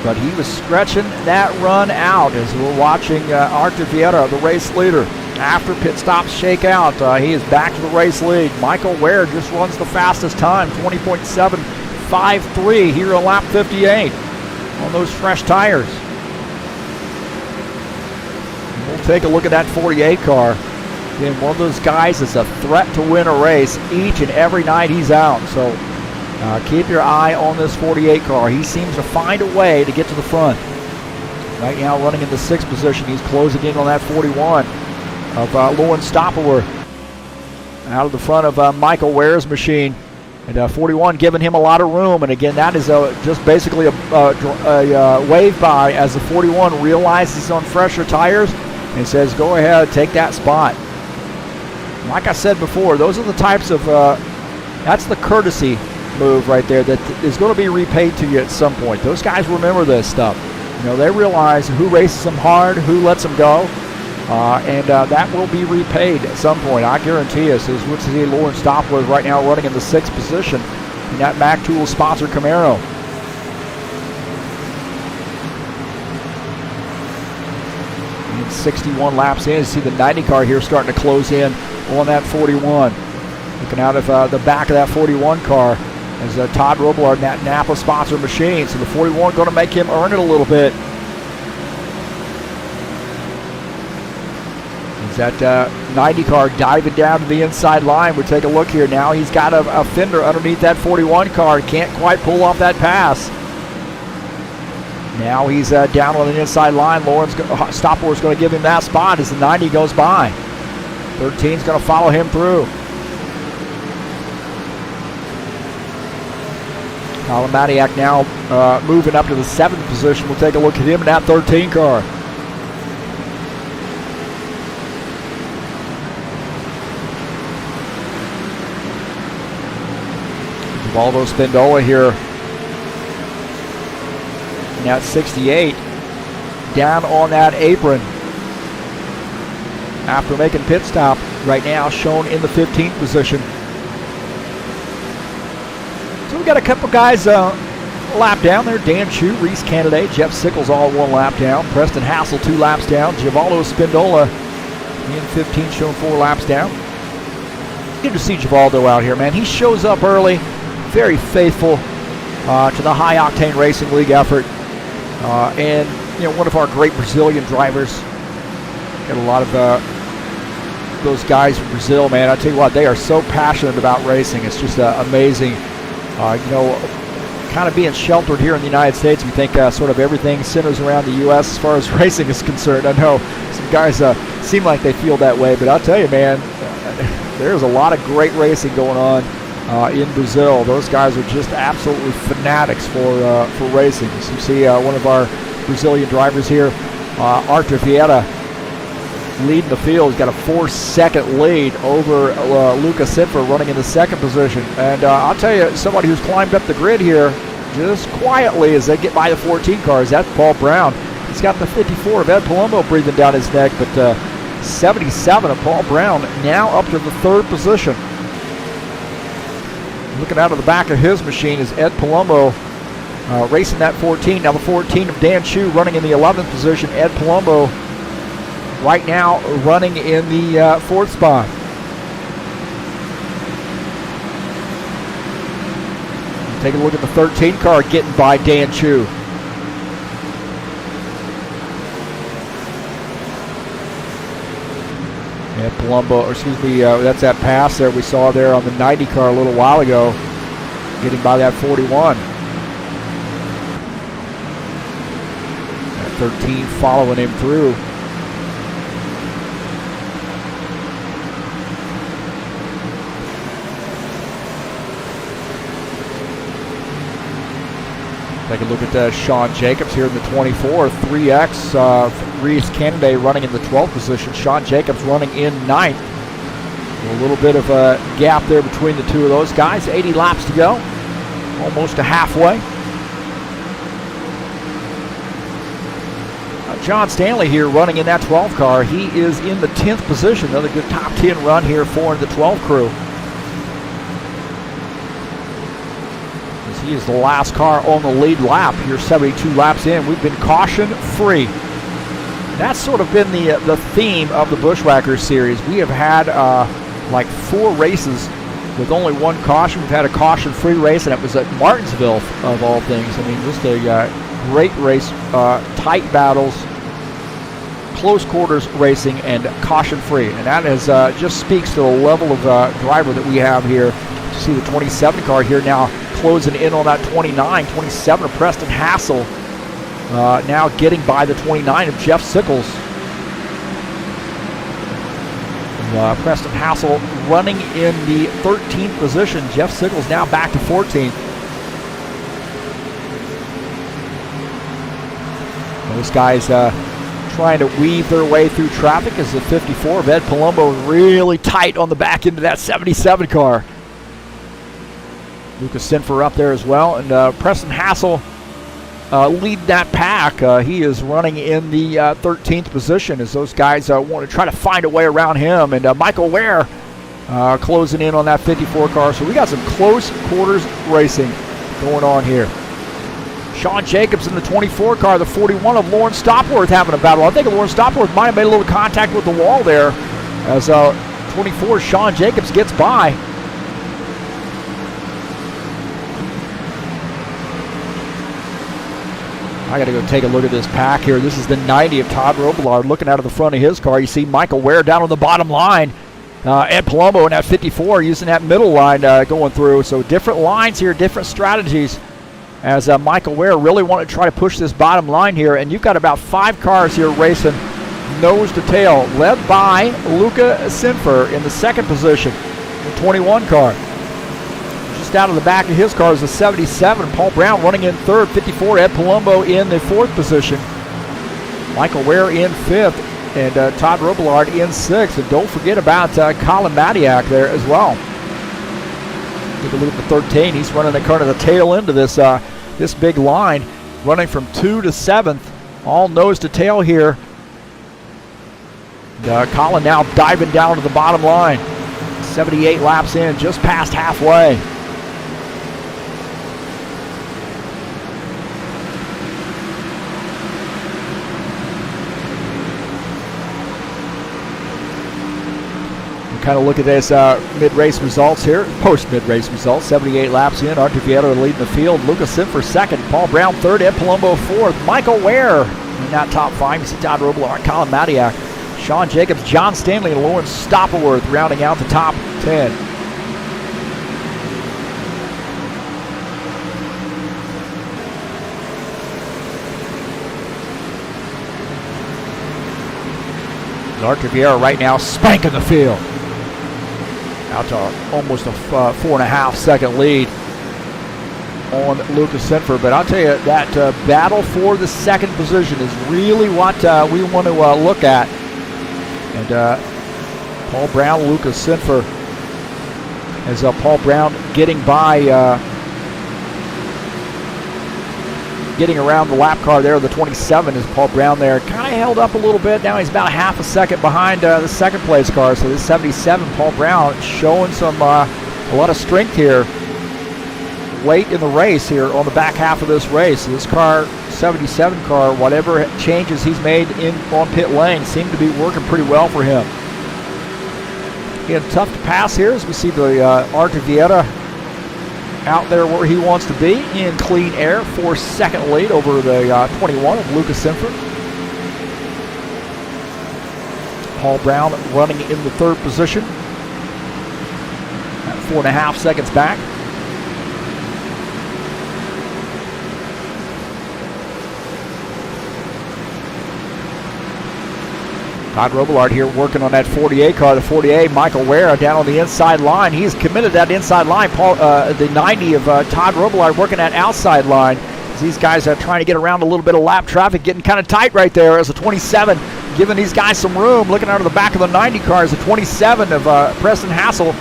But he was stretching that run out as we're watching Arthur Vieira, the race leader. After pit stops shake out, he is back to the race lead. Michael Ware just runs the fastest time, 20.753 here on lap 58 on those fresh tires. We'll take a look at that 48 car. Again, one of those guys that's a threat to win a race each and every night he's out. So keep your eye on this 48 car. He seems to find a way to get to the front. Right now running in the 6th position. He's closing in on that 41 of Lawrence Stoppewer. Out of the front of Michael Ware's machine. And 41 giving him a lot of room. And again, that is just basically a wave by as the 41 realizes he's on fresher tires and says, go ahead, take that spot. Like I said before, those are the types of, that's the courtesy move right there that is going to be repaid to you at some point. Those guys remember this stuff. You know, they realize who races them hard, who lets them go. And that will be repaid at some point, I guarantee us. As we see Lawrence Stoppewer right now running in the 6th position in that Mac Tool sponsored Camaro. And 61 laps in, you see the 90 car here starting to close in on that 41. Looking out of the back of that 41 car as Todd Robillard in that Napa sponsored machine. So the 41 going to make him earn it a little bit. As that 90 car diving down to the inside line. We'll take a look here now. He's got a fender underneath that 41 car. Can't quite pull off that pass. Now he's down on the inside line. Stopworth's going to give him that spot as the 90 goes by. 13's going to follow him through. Colin Matiak now moving up to the 7th position. We'll take a look at him in that 13 car. Valdo Spindola here in that 68, down on that apron after making pit stop. Right now shown in the 15th position. So we got a couple guys lap down there. Dan Chu, Rhys Candidate, Jeff Sickles all 1 lap down. Preston Hassel 2 laps down. Givaldo Spindola in 15 showing 4 laps down. Good to see Givaldo out here, man. He shows up early. Very faithful to the High Octane Racing League effort, and one of our great Brazilian drivers. Got a lot of those guys from Brazil, man. I tell you what, they are so passionate about racing. It's just amazing. Kind of being sheltered here in the United States, we think sort of everything centers around the U.S. as far as racing is concerned. I know some guys seem like they feel that way, but I'll tell you, man, there's a lot of great racing going on in Brazil. Those guys are just absolutely fanatics for racing. So you see one of our Brazilian drivers here, Arthur Vieira, leading the field. He's got a 4-second lead over Lucas Sitfer running in the 2nd position. And I'll tell you, somebody who's climbed up the grid here just quietly as they get by the 14 cars, that's Paul Brown. He's got the 54 of Ed Palumbo breathing down his neck, but 77 of Paul Brown now up to the 3rd position. Looking out of the back of his machine is Ed Palumbo racing that 14. Now the 14 of Dan Chu running in the 11th position. Ed Palumbo right now running in the 4th spot. Take a look at the 13 car getting by Dan Chu. Ed Palumbo, that's that pass there we saw there on the 90 car a little while ago, getting by that 41. That 13 following him through. Take a look at Sean Jacobs here in the 24, 3X. Rhys Candidate running in the 12th position. Sean Jacobs running in 9th. A little bit of a gap there between the two of those guys. 80 laps to go. Almost to halfway. John Stanley here running in that 12 car. He is in the 10th position. Another good top 10 run here for the 12 crew. He is the last car on the lead lap here, 72 laps in. We've been caution-free. That's sort of been the theme of the Buschwackers series. We have had like 4 races with only 1 caution. We've had a caution-free race, and it was at Martinsville, of all things. I mean, just a great race, tight battles, close quarters racing, and caution-free. And that is just speaks to the level of driver that we have here. You see the 27 car here now closing in on that 29. 27 of Preston Hassel now getting by the 29 of Jeff Sickles. Preston Hassel running in the 13th position. Jeff Sickles now back to 14th. Those guys trying to weave their way through traffic as the 54 of Ed Palumbo really tight on the back end of that 77 car. Lucas Sinfer up there as well, and Preston Hassel leading that pack. He is running in the 13th position as those guys want to try to find a way around him, and Michael Ware closing in on that 54 car. So we got some close quarters racing going on here. Sean Jacobs in the 24 car, the 41 of Lauren Stopworth having a battle. I think Lauren Stopworth might have made a little contact with the wall there as 24 Sean Jacobs gets by. I got to go take a look at this pack here. This is the 90 of Todd Robillard looking out of the front of his car. You see Michael Ware down on the bottom line. Ed Palumbo in that 54 using that middle line going through. So different lines here, different strategies as Michael Ware really wanted to try to push this bottom line here. And you've got about 5 cars here racing nose to tail, led by Luca Sinfer in the second position, the 21 car. Just out of the back of his car is the 77. Paul Brown running in third, 54. Ed Palumbo in the fourth position. Michael Ware in fifth, and Todd Robillard in sixth. And don't forget about Colin Madiak there as well. Take a look at the 13. He's running the kind of the tail end of this this big line, running from 2 to 7th, all nose to tail here. Colin now diving down to the bottom line. 78 laps in, just past halfway. Kind of look at this mid-race results here, post-mid-race results. 78 laps in, Artur Vieira leading the field. Lucas Sinfer second, Paul Brown third, Ed Palumbo fourth. Michael Ware in that top 5. You see Todd Robillard, Colin Madiak, Sean Jacobs, John Stanley, and Lawrence Stoppleworth rounding out the top 10. Artur Vieira right now spanking the field. Out to almost a 4.5 second lead on Lucas Sinfer. But I'll tell you, that battle for the second position is really what we want to look at. And Paul Brown, Lucas Sinfer, as Paul Brown getting by, getting around the lap car there, the 27 is Paul Brown there. Kind of held up a little bit. Now he's about half a second behind the second place car. So this 77, Paul Brown, showing some a lot of strength here late in the race here on the back half of this race. This car, 77 car, whatever changes he's made in on pit lane seem to be working pretty well for him. Again, tough to pass here as we see the Artur Vieira out there where he wants to be in clean air for second lead over the 21 of Lucas Sinfer. Paul Brown running in the third position at 4.5 seconds back. Todd Robillard here working on that 48 car. The 48, Michael Ware down on the inside line. He's committed that inside line. The 90 of Todd Robillard working that outside line. As these guys are trying to get around a little bit of lap traffic, getting kind of tight right there as the 27 giving these guys some room. Looking out of the back of the 90 car is the 27 of Preston Hassel.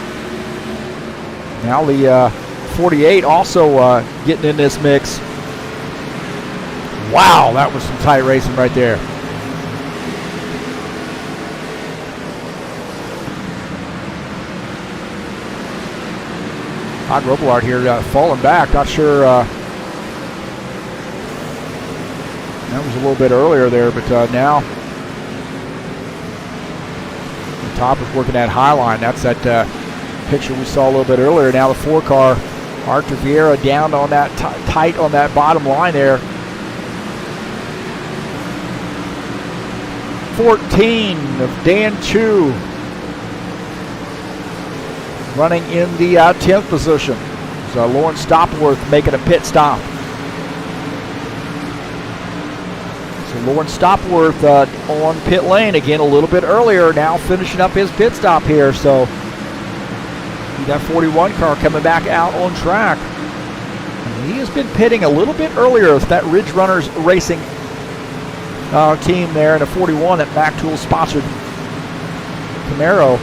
Now the 48 also getting in this mix. Wow, that was some tight racing right there. Todd Robillard here falling back. Not sure. That was a little bit earlier there, but now the top is working that high line. That's that picture we saw a little bit earlier. Now the 4 car, Artur Vieira down on that tight on that bottom line there. 14 of Dan Chu running in the 10th position. So Lawrence Stoppleworth making a pit stop. So Lawrence Stoppleworth on pit lane again a little bit earlier, now finishing up his pit stop here. So that 41 car coming back out on track. And he has been pitting a little bit earlier with that Ridge Runners Racing team there in a 41 that Mac Tool sponsored Camaro.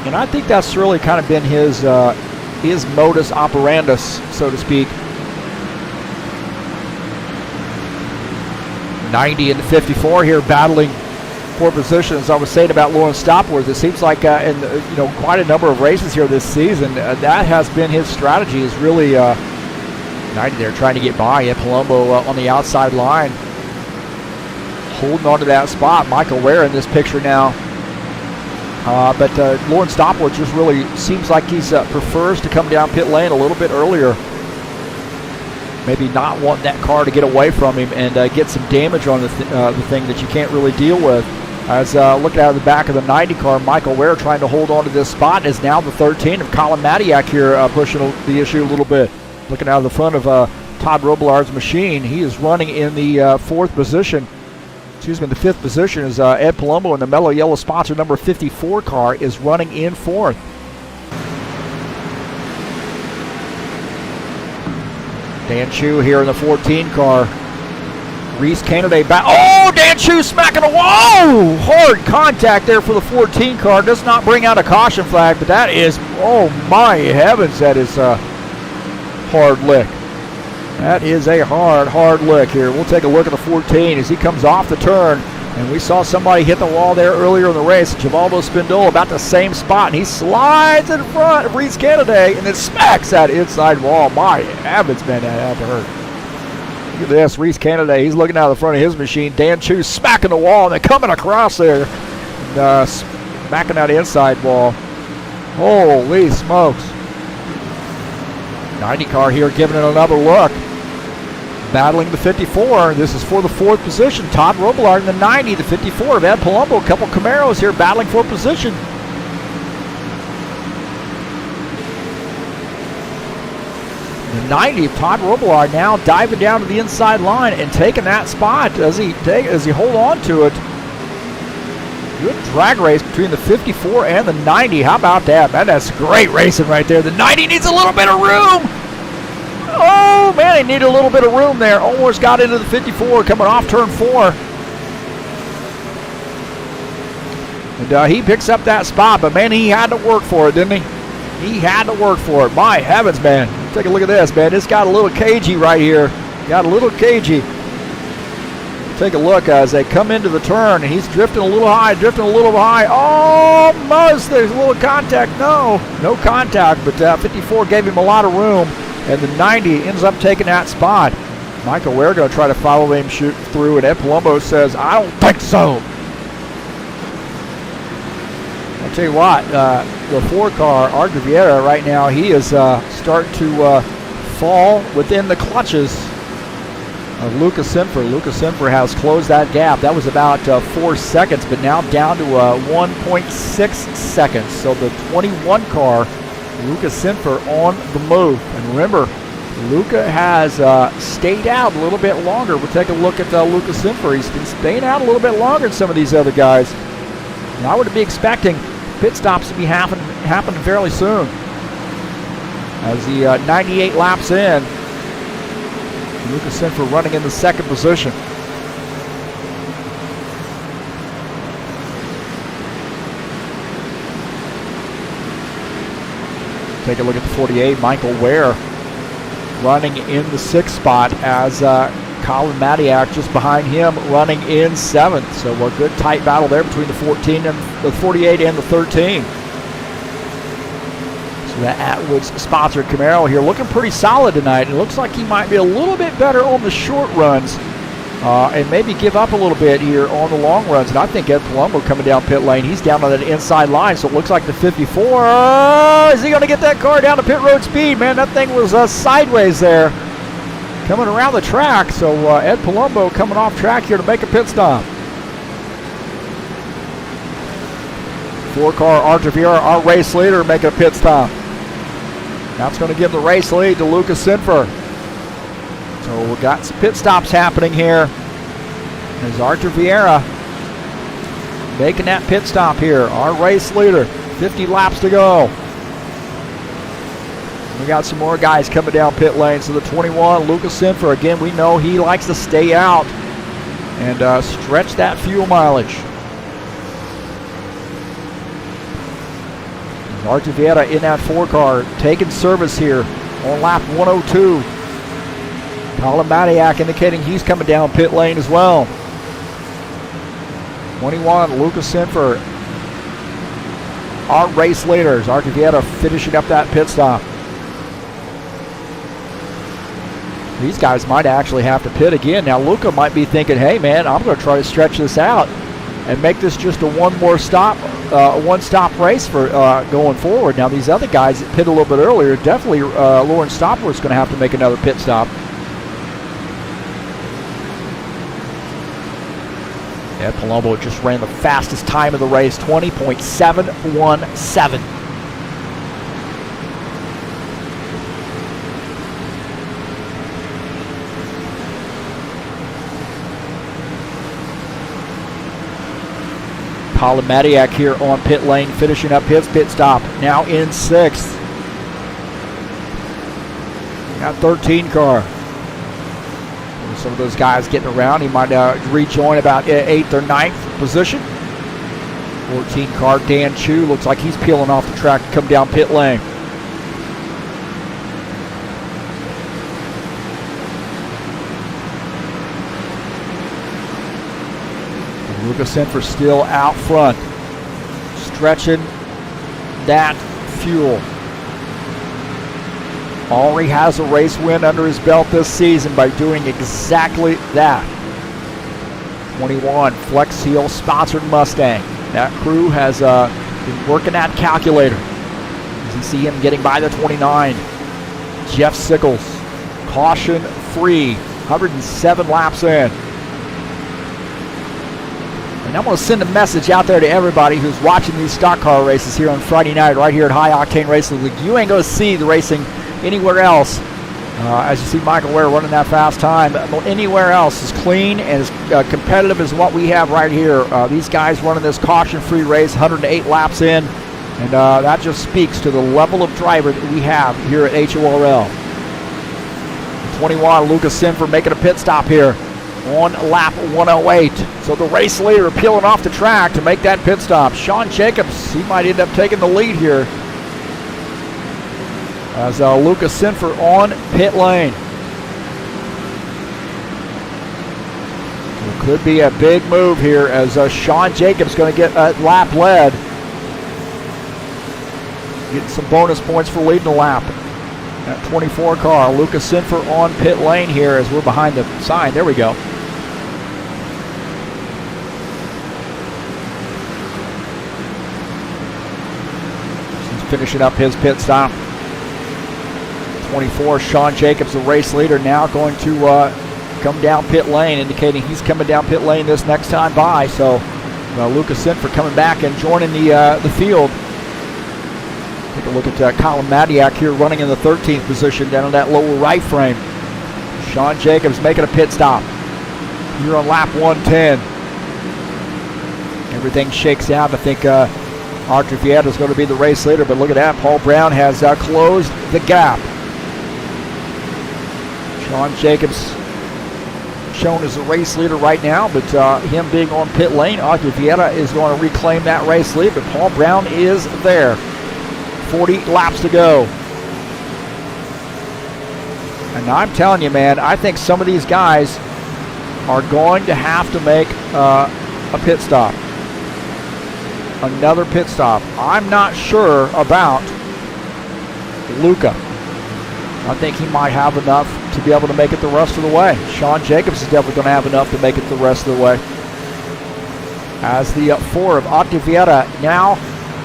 And I think that's really kind of been his modus operandus, so to speak. 90 and 54 here battling for positions. I was saying about Lawrence Stoppleworth, it seems like in quite a number of races here this season, that has been his strategy, is really 90 there trying to get by. Ed Palumbo on the outside line, holding on to that spot. Michael Ware in this picture now. But Lawrence Stoppleworth just really seems like he prefers to come down pit lane a little bit earlier. maybe not wanting that car to get away from him and get some damage on the thing that you can't really deal with. As looking out of the back of the 90 car, Michael Ware trying to hold on to this spot is now the 13 of Colin Matiak here pushing the issue a little bit. Looking out of the front of Todd Robilard's machine, he is running in the fourth position. Excuse me, the fifth position is Ed Palumbo in the mellow yellow sponsor number 54 car is running in fourth. Dan Chu here in the 14 car. Rhys Candidate back. Oh, Dan Chu smacking a wall. Hard contact there for the 14 car. Does not bring out a caution flag, but that is, oh my heavens, that is a hard lick. That is a hard lick here. We'll take a look at the 14 as he comes off the turn. And we saw somebody hit the wall there earlier in the race. Givaldo Spindola about the same spot. And he slides in front of Rhys Candidate and then smacks that inside wall. My heavens, man, that had to hurt. Look at this, Rhys Candidate, he's looking out the front of his machine. Dan Chu smacking the wall, and they're coming across there. And, smacking that inside wall. Holy smokes. 90 car here giving it another look. Battling the 54. This is for the fourth position. Todd Robillard in the 90, the 54 of Ed Palumbo. A couple Camaros here battling for position. The 90 of Todd Robillard now diving down to the inside line and taking that spot as he hold on to it. Good drag race between the 54 and the 90. How about that? Man, that's great racing right there. The 90 needs a little bit of room. Oh, man, he needed a little bit of room there. Almost got into the 54 coming off turn 4. And he picks up that spot, but, man, he had to work for it, didn't he? He had to work for it. My heavens, man. Take a look at this, man. It's got a little cagey right here. Got a little cagey. Take a look as they come into the turn, and he's drifting a little high, Almost. There's a little contact. No contact, but 54 gave him a lot of room, and the 90 ends up taking that spot. Michael Ware going to try to follow him, shoot through, and Ed Palumbo says, I don't think so. I'll tell you what, the 4 car, Art Vieira, right now, he is starting to fall within the clutches of Lucas Sinfer. Lucas Sinfer has closed that gap. That was about 4 seconds, but now down to 1.6 seconds. So the 21 car, Lucas Sinfer, on the move. And remember, Luca has stayed out a little bit longer. We'll take a look at Lucas Sinfer. He's been staying out a little bit longer than some of these other guys. And I would be expecting pit stops to be happening fairly soon. As the 98 laps in, Lucas Sinfer running in the second position. Take a look at the 48, Michael Ware running in the 6th spot as Colin Matiak just behind him running in 7th. So a good tight battle there between the 14 and the 48 and the 13. So that Atwood's sponsored Camaro here looking pretty solid tonight. It looks like he might be a little bit better on the short runs and maybe give up a little bit here on the long runs. And I think Ed Palumbo coming down pit lane, he's down on that inside line. So it looks like the 54, is he going to get that car down to pit road speed? Man, that thing was sideways there. Coming around the track, so Ed Palumbo coming off track here to make a pit stop. 4-car Art Vieira, our race leader, making a pit stop. That's going to give the race lead to Lucas Sinfer. So we've got some pit stops happening here. There's Art Vieira making that pit stop here, our race leader. 50 laps to go. We got some more guys coming down pit lane. So the 21, Lucas Sinfer, again, we know he likes to stay out and stretch that fuel mileage. Art Vieira in that 4-car, taking service here on lap 102. Colin Matiak indicating he's coming down pit lane as well. 21, Lucas Sinfer, our race leaders. Art Vieira finishing up that pit stop. These guys might actually have to pit again. Now, Luca might be thinking, hey, man, I'm going to try to stretch this out and make this just a one-stop race for going forward. Now, these other guys that pit a little bit earlier, definitely Lauren Stopper is going to have to make another pit stop. Ed Palumbo just ran the fastest time of the race, 20.717. Colin Madiak here on pit lane, finishing up his pit stop, now in 6th. Got 13 car. Some of those guys getting around. He might rejoin about 8th or 9th position. 14 car Dan Chu looks like he's peeling off the track to come down pit lane. Lucas Senfer still out front, stretching that fuel. Already has a race win under his belt this season by doing exactly that. 21 Flex Seal sponsored Mustang. That crew has been working that calculator. As you see him getting by the 29. Jeff Sickles, caution free, 107 laps in. And I'm going to send a message out there to everybody who's watching these stock car races here on Friday night right here at High Octane Racing League. You ain't going to see the racing anywhere else. As you see Michael Ware running that fast time, anywhere else is clean and as competitive as what we have right here. These guys running this caution-free race, 108 laps in, and that just speaks to the level of driver that we have here at HORL. 21 Lucas Senfer making a pit stop here on lap 108. So the race leader peeling off the track to make that pit stop. Sean Jacobs, he might end up taking the lead here as Lucas Senfer on pit lane. It could be a big move here as Sean Jacobs going to get a lap led. Getting some bonus points for leading the lap. That 24 car, Lucas Senfer on pit lane here as we're behind the sign. There we go. He's finishing up his pit stop. 24, Sean Jacobs, the race leader, now going to come down pit lane, indicating he's coming down pit lane this next time by. So Lucas Senfer coming back and joining the field. Take a look at Colin Madiak here running in the 13th position down in that lower right frame. Sean Jacobs making a pit stop here on lap 110. Everything shakes out. I think Archer Vieta is going to be the race leader, but look at that. Paul Brown has closed the gap. Sean Jacobs shown as the race leader right now, but him being on pit lane, Archer Vieta is going to reclaim that race lead, but Paul Brown is there. 40 laps to go. And I'm telling you, man, I think some of these guys are going to have to make a pit stop. Another pit stop. I'm not sure about Luca. I think he might have enough to be able to make it the rest of the way. Sean Jacobs is definitely going to have enough to make it the rest of the way. As the 4 of Octavieta now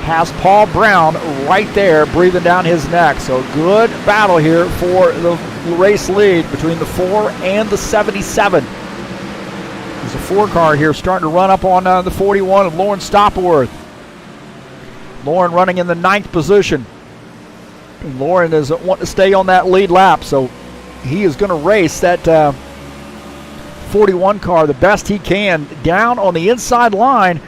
has Paul Brown right there breathing down his neck. So good battle here for the race lead between the 4 and the 77. There's a 4 car here starting to run up on the 41 of Lauren Stopworth. Lauren running in the 9th position. And Lauren is wanting to stay on that lead lap, so he is going to race that 41 car the best he can down on the inside line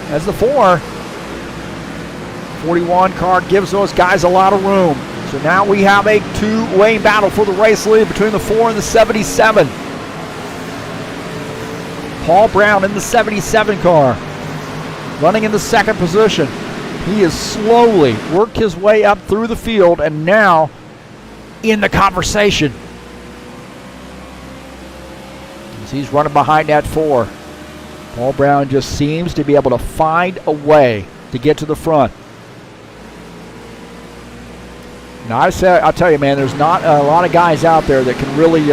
as the 41 car gives those guys a lot of room. So now we have a two-way battle for the race lead between the 4 and the 77. Paul Brown in the 77 car, running in the 2nd position. He has slowly worked his way up through the field and now in the conversation as he's running behind that 4. Paul Brown just seems to be able to find a way to get to the front. Now I'll tell you, man, there's not a lot of guys out there that can really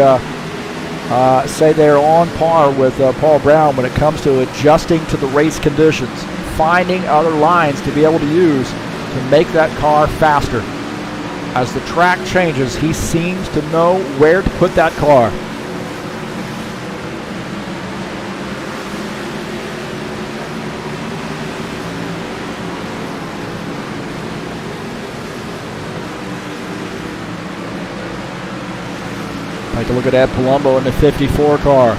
say they're on par with Paul Brown when it comes to adjusting to the race conditions, finding other lines to be able to use to make that car faster. As the track changes, he seems to know where to put that car. Take a look at Ed Palumbo in the 54 car.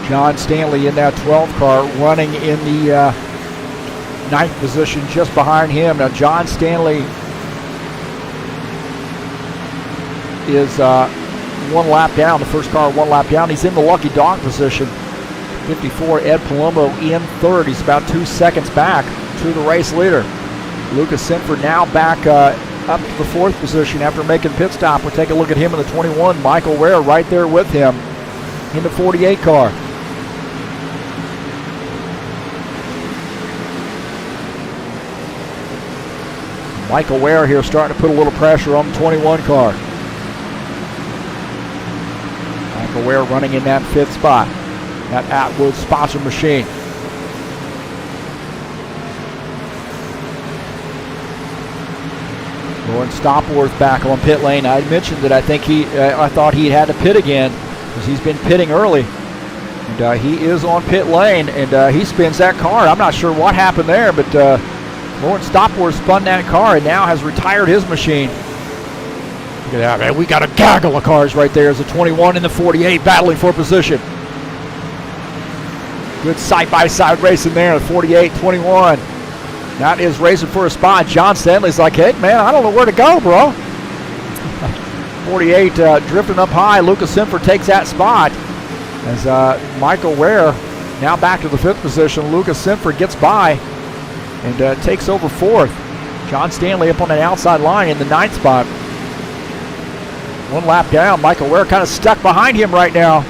John Stanley in that 12 car, running in the 9th position just behind him. Now John Stanley is 1 lap down. The first car 1 lap down. He's in the lucky dog position. 54, Ed Palumbo in 3rd. He's about 2 seconds back to the race leader. Lucas Sinford now back up to the 4th position after making pit stop. We'll take a look at him in the 21. Michael Ware right there with him in the 48 car. Michael Ware here starting to put a little pressure on the 21 car. Michael Ware running in that 5th spot. That Atwood sponsor machine. Lauren Stopworth back on pit lane. I mentioned that I thought he had to pit again because he's been pitting early. And he is on pit lane, and he spins that car. I'm not sure what happened there, but Lawrence Stopworth spun that car and now has retired his machine. Look at that, man. We got a gaggle of cars right there as the 21 and the 48 battling for position. Good side-by-side racing there, the 48, 21. That is racing for a spot. John Stanley's like, hey, man, I don't know where to go, bro. 48 drifting up high. Lucas Sinford takes that spot as Michael Ware now back to the 5th position. Lucas Sinford gets by and takes over 4th. John Stanley up on the outside line in the 9th spot. 1 lap down. Michael Ware kind of stuck behind him right now.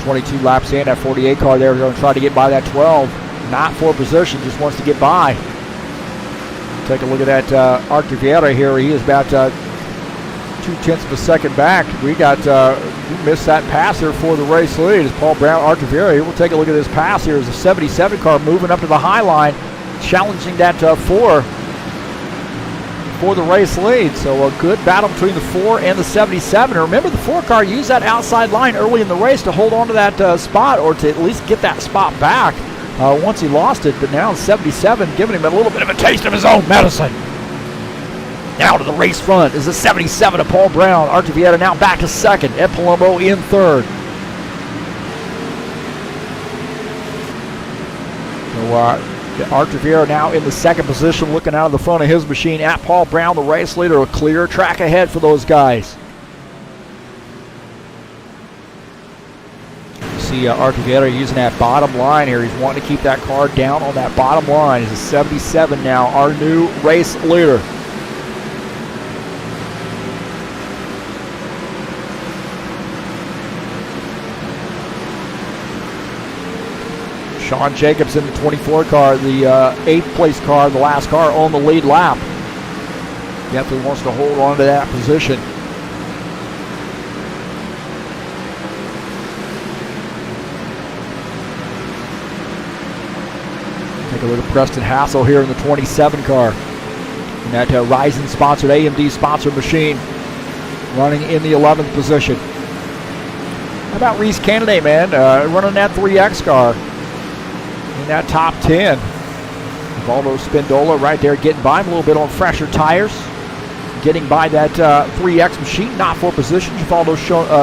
.22 laps in. That 48 car there is going to try to get by that 12. Not for position, just wants to get by. Take a look at that Art Vieira here. He is about 0.2 of a second back. We missed that pass here for the race lead. As Paul Brown, Art Vieira here. We'll take a look at this pass here. As the 77 car moving up to the high line, challenging that 4 for the race lead. So a good battle between the 4 and the 77. And remember, the 4 car used that outside line early in the race to hold on to that spot, or to at least get that spot back once he lost it. But now the 77 giving him a little bit of a taste of his own medicine. Now to the race front is the 77 of Paul Brown. Art Vieira now back to 2nd. Ed Palumbo in 3rd. So Art Vieira now in the 2nd position, looking out of the front of his machine at Paul Brown, the race leader. A clear track ahead for those guys. See Art Vieira using that bottom line here. He's wanting to keep that car down on that bottom line. He's a 77 now, our new race leader. Sean Jacobs in the 24 car, the 8th place car, the last car on the lead lap. Definitely wants to hold on to that position. Take a look at Preston Hassel here in the 27 car. And that Ryzen sponsored, AMD sponsored machine running in the 11th position. How about Rhys Candidate, man? Running that 3X car in that top 10. Valdo Spindola right there getting by him a little bit on fresher tires. Getting by that 3X machine, not for position. Valdo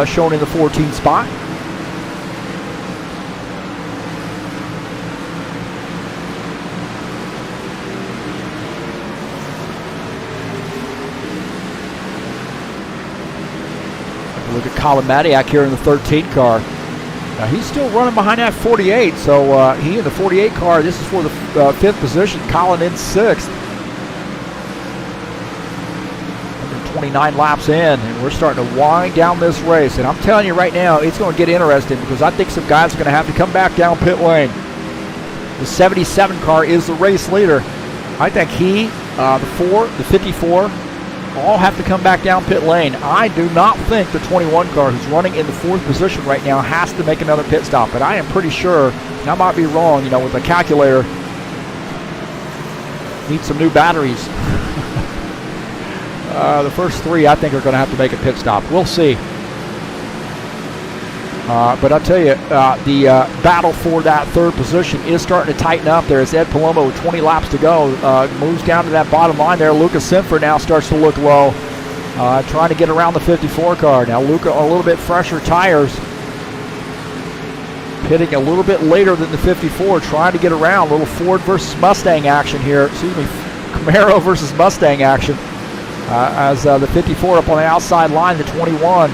shown in the 14th spot. Look at Colin Madiak here in the 13th car. Now he's still running behind that 48, so he in the 48 car. This is for the 5th position. Colin in 6th. 129 laps in, and we're starting to wind down this race. And I'm telling you right now, it's going to get interesting because I think some guys are going to have to come back down pit lane. The 77 car is the race leader. I think he, the 4, the 54, all have to come back down pit lane. I do not think the 21 car, who's running in the 4th position right now, has to make another pit stop. But I am pretty sure, and I might be wrong, with the calculator, need some new batteries. The first 3, I think, are going to have to make a pit stop. We'll see. But I'll tell you, the battle for that third position is starting to tighten up there as Ed Palumbo with 20 laps to go moves down to that bottom line there. Luca Sinford now starts to look low, trying to get around the 54 car. Now Luca a little bit fresher tires, pitting a little bit later than the 54, trying to get around. A little Ford versus Mustang action here. Excuse me, Camaro versus Mustang action as the 54 up on the outside line, the 21.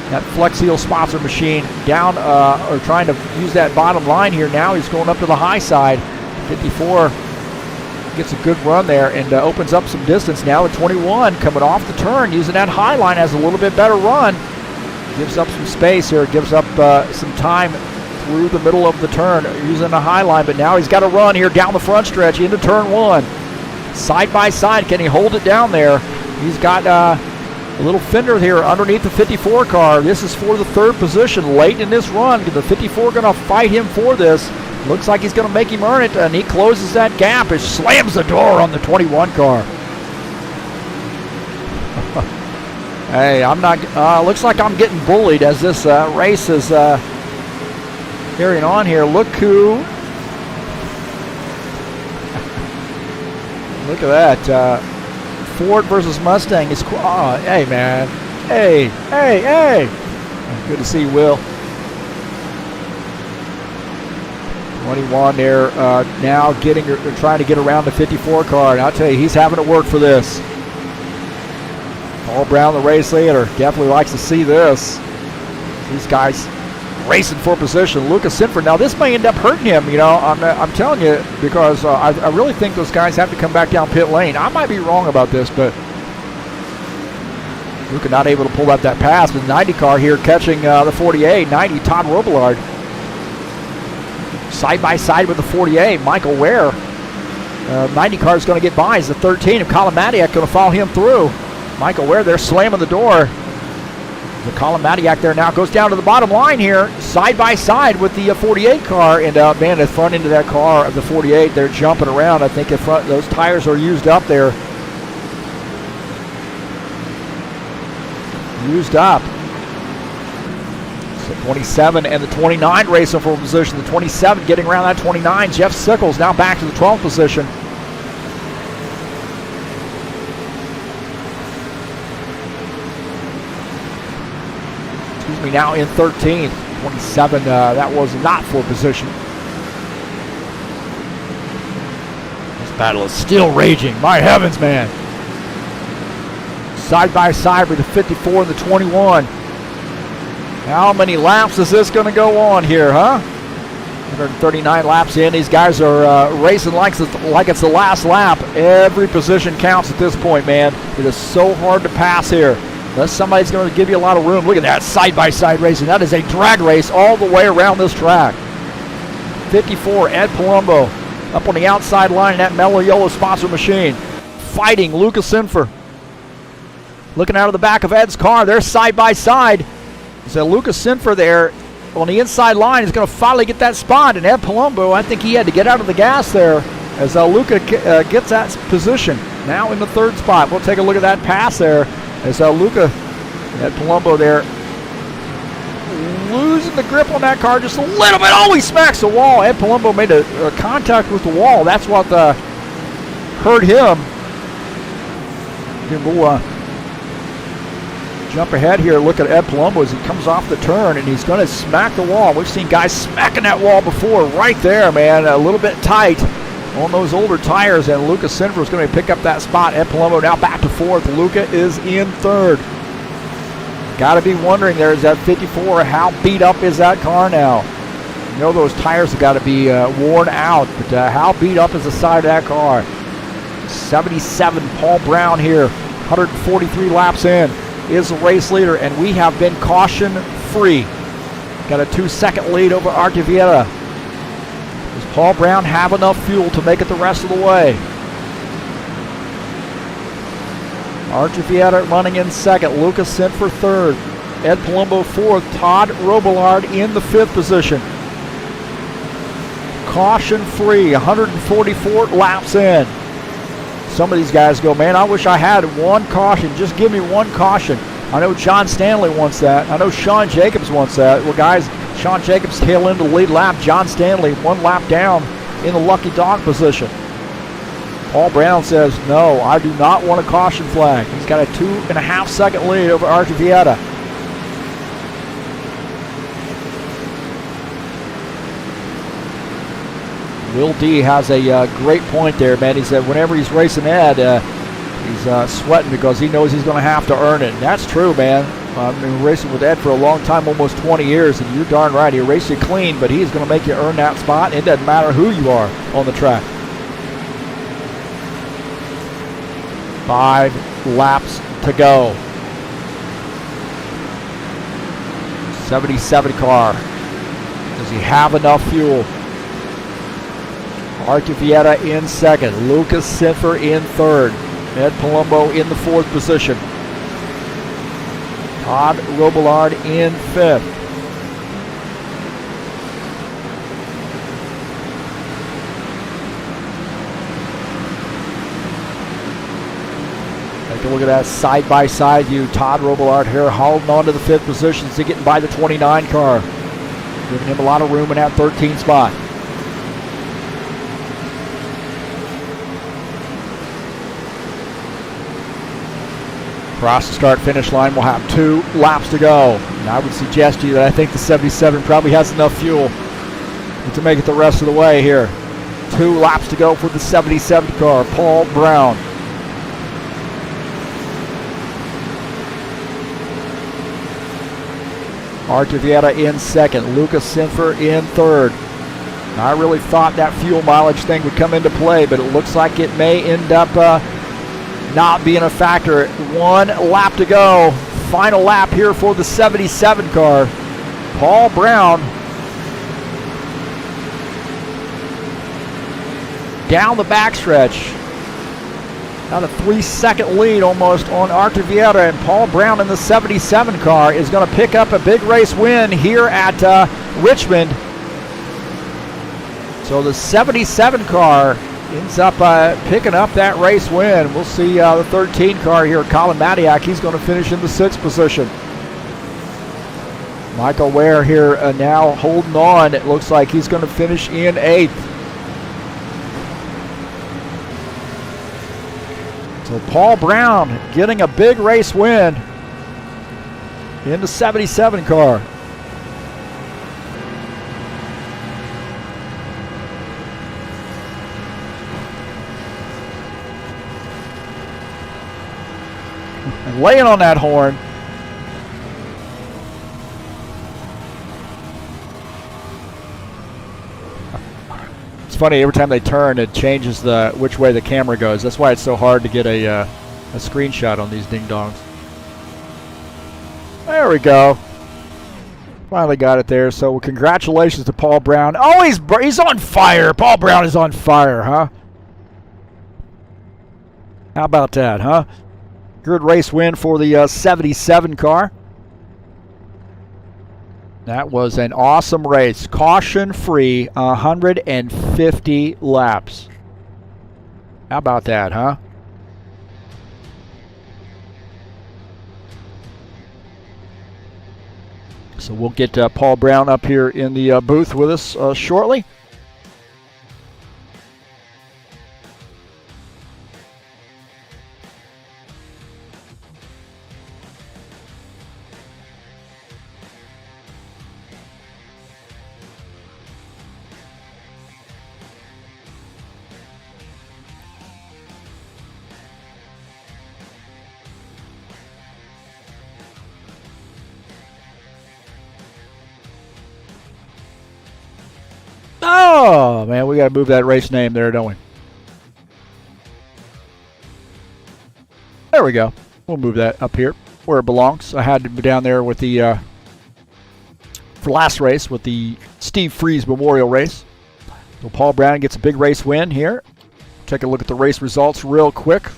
That Flex Seal sponsor machine down, or trying to use that bottom line here. Now he's going up to the high side. 54 gets a good run there and opens up some distance. Now the 21 coming off the turn, using that high line, has a little bit better run. Gives up some space here, gives up some time through the middle of the turn using the high line. But now he's got to run here down the front stretch into turn 1. Side by side, can he hold it down there? He's got a little fender here underneath the 54 car. This is for the third position late in this run. The 54 going to fight him for this. Looks like he's going to make him earn it, and he closes that gap. It slams the door on the 21 car. Hey, I'm not. Looks like I'm getting bullied as this race is carrying on here. Look who. Look at that. Ford versus Mustang is, hey man, hey. Good to see you, Will. 21 there, now trying to get around the 54 car, and I'll tell you, he's having to work for this. Paul Brown, the race leader, definitely likes to see this. These guys racing for position. Lucas Sinford, now this may end up hurting him, you know, I'm telling you, because I really think those guys have to come back down pit lane. I might be wrong about this, but Luca not able to pull out that pass, with the 90 car here catching the 48, 90, Todd Robillard. Side by side with the 48, Michael Ware. 90 car is going to get by. He's the 13 of Colin Madiak going to follow him through. Michael Ware there slamming the door. The Colin Madiak there now goes down to the bottom line here, side by side with the 48 car, and man, the front end of that car of the 48, they're jumping around. I think those tires are used up there. Used up. So 27 and the 29 racing for position. The 27 getting around that 29. Jeff Sickles now back to the 12th position. Me now in 13th. 27, that was not for position. This battle is still raging. My heavens, man. Side by side with the 54 and the 21. How many laps is this going to go on here, huh? 139 laps in. These guys are racing like it's the last lap. Every position counts at this point, man. It is so hard to pass here. Unless somebody's going to give you a lot of room. Look at that side-by-side racing. That is a drag race all the way around this track. 54, Ed Palumbo up on the outside line in that mellow yellow sponsor machine. Fighting Lucas Sinford. Looking out of the back of Ed's car. They're side-by-side. So Lucas Sinford there on the inside line is going to finally get that spot. And Ed Palumbo, I think he had to get out of the gas there as Luca gets that position. Now in the third spot. We'll take a look at that pass there. As Luca, Ed Palumbo there, losing the grip on that car just a little bit. Oh, he smacks the wall. Ed Palumbo made a contact with the wall. That's what hurt him. Again, we'll jump ahead here. Look at Ed Palumbo as he comes off the turn, and he's going to smack the wall. We've seen guys smacking that wall before. Right there, man. A little bit tight on those older tires, and Lucas Sinford is going to pick up that spot. Ed Palumbo now back to fourth. Luca is in third. Got to be wondering there, is that 54, how beat up is that car now? You know those tires have got to be worn out, but how beat up is the side of that car? 77, Paul Brown here, 143 laps in, is the race leader, and we have been caution-free. Got a 2-second lead over Artevieta. Does Paul Brown have enough fuel to make it the rest of the way? Artevieta running in second. Lucas Sinford third. Ed Palumbo fourth. Todd Robillard in the fifth position. Caution-free, 144 laps in. Some of these guys go, man, I wish I had one caution. Just give me one caution. I know John Stanley wants that. I know Sean Jacobs wants that. Well, guys, Sean Jacobs tail into the lead lap. John Stanley 1 lap down in the lucky dog position. Paul Brown says, no, I do not want a caution flag. He's got a 2.5 second lead over Archivieta. Will D has a great point there, man. He said whenever he's racing Ed, he's sweating because he knows he's going to have to earn it. And that's true, man. I've been racing with Ed for a long time, almost 20 years, and you're darn right. He races you clean, but he's going to make you earn that spot. It doesn't matter who you are on the track. 5 laps to go. 77 car. Does he have enough fuel? Archivieta in second. Lucas Sinfer in third. Ed Palumbo in the 4th position. Todd Robillard in 5th. Take a look at that side-by-side view. Todd Robillard here holding on to the 5th position. So getting by the 29 car. Giving him a lot of room in that 13 spot. Across the start-finish line, we'll have 2 laps to go. And I would suggest to you that I think the 77 probably has enough fuel to make it the rest of the way here. 2 laps to go for the 77 car, Paul Brown. Archivieta in second, Lucas Sinfer in third. I really thought that fuel mileage thing would come into play, but it looks like it may end up not being a factor. 1 lap to go. Final lap here for the 77 car. Paul Brown down the backstretch. Got a 3-second lead almost on Archivieta, and Paul Brown in the 77 car is going to pick up a big race win here at Richmond. So the 77 car ends up picking up that race win. We'll see the 13 car here, Colin Matiak. He's going to finish in the 6th position. Michael Ware here now holding on. It looks like he's going to finish in 8th. So Paul Brown getting a big race win in the 77 car. And laying on that horn. It's funny, every time they turn, it changes which way the camera goes. That's why it's so hard to get a screenshot on these ding-dongs. There we go. Finally got it there. So congratulations to Paul Brown. Oh, he's on fire. Paul Brown is on fire, huh? How about that, huh? Good race win for the 77 car. That was an awesome race. Caution-free, 150 laps. How about that, huh? So we'll get Paul Brown up here in the booth with us shortly. Oh, man, we got to move that race name there, don't we? There we go. We'll move that up here where it belongs. I had to be down there with the for last race with the Steve Freeze Memorial Race. So Paul Brown gets a big race win here. Take a look at the race results real quick.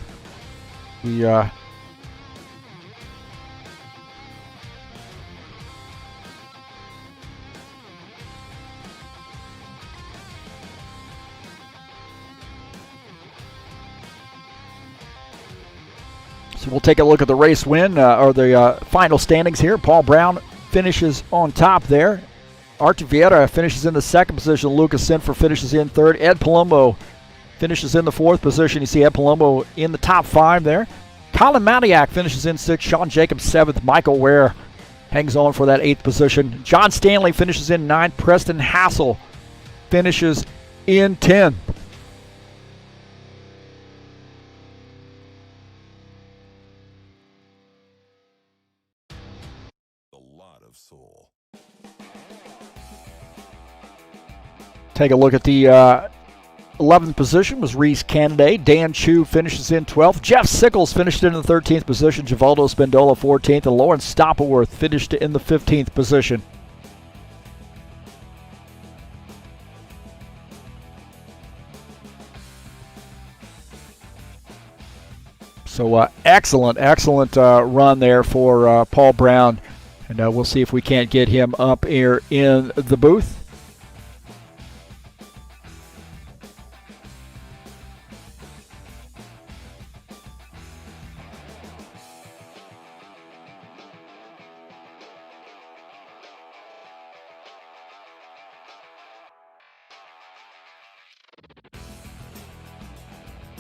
So we'll take a look at the race win, or the final standings here. Paul Brown finishes on top there. Artur Vieira finishes in the second position. Lucas Sinfer finishes in third. Ed Palumbo finishes in the fourth position. You see Ed Palumbo in the top 5 there. Colin Matiak finishes in 6th. Sean Jacobs 7th. Michael Ware hangs on for that 8th position. John Stanley finishes in 9th. Preston Hassel finishes in 10th. Take a look at the 11th position was Rhys Candidate. Dan Chu finishes in 12th. Jeff Sickles finished in the 13th position. Givaldo Spendola 14th. And Lawrence Stoppleworth finished in the 15th position. So excellent run there for Paul Brown. And we'll see if we can't get him up here in the booth.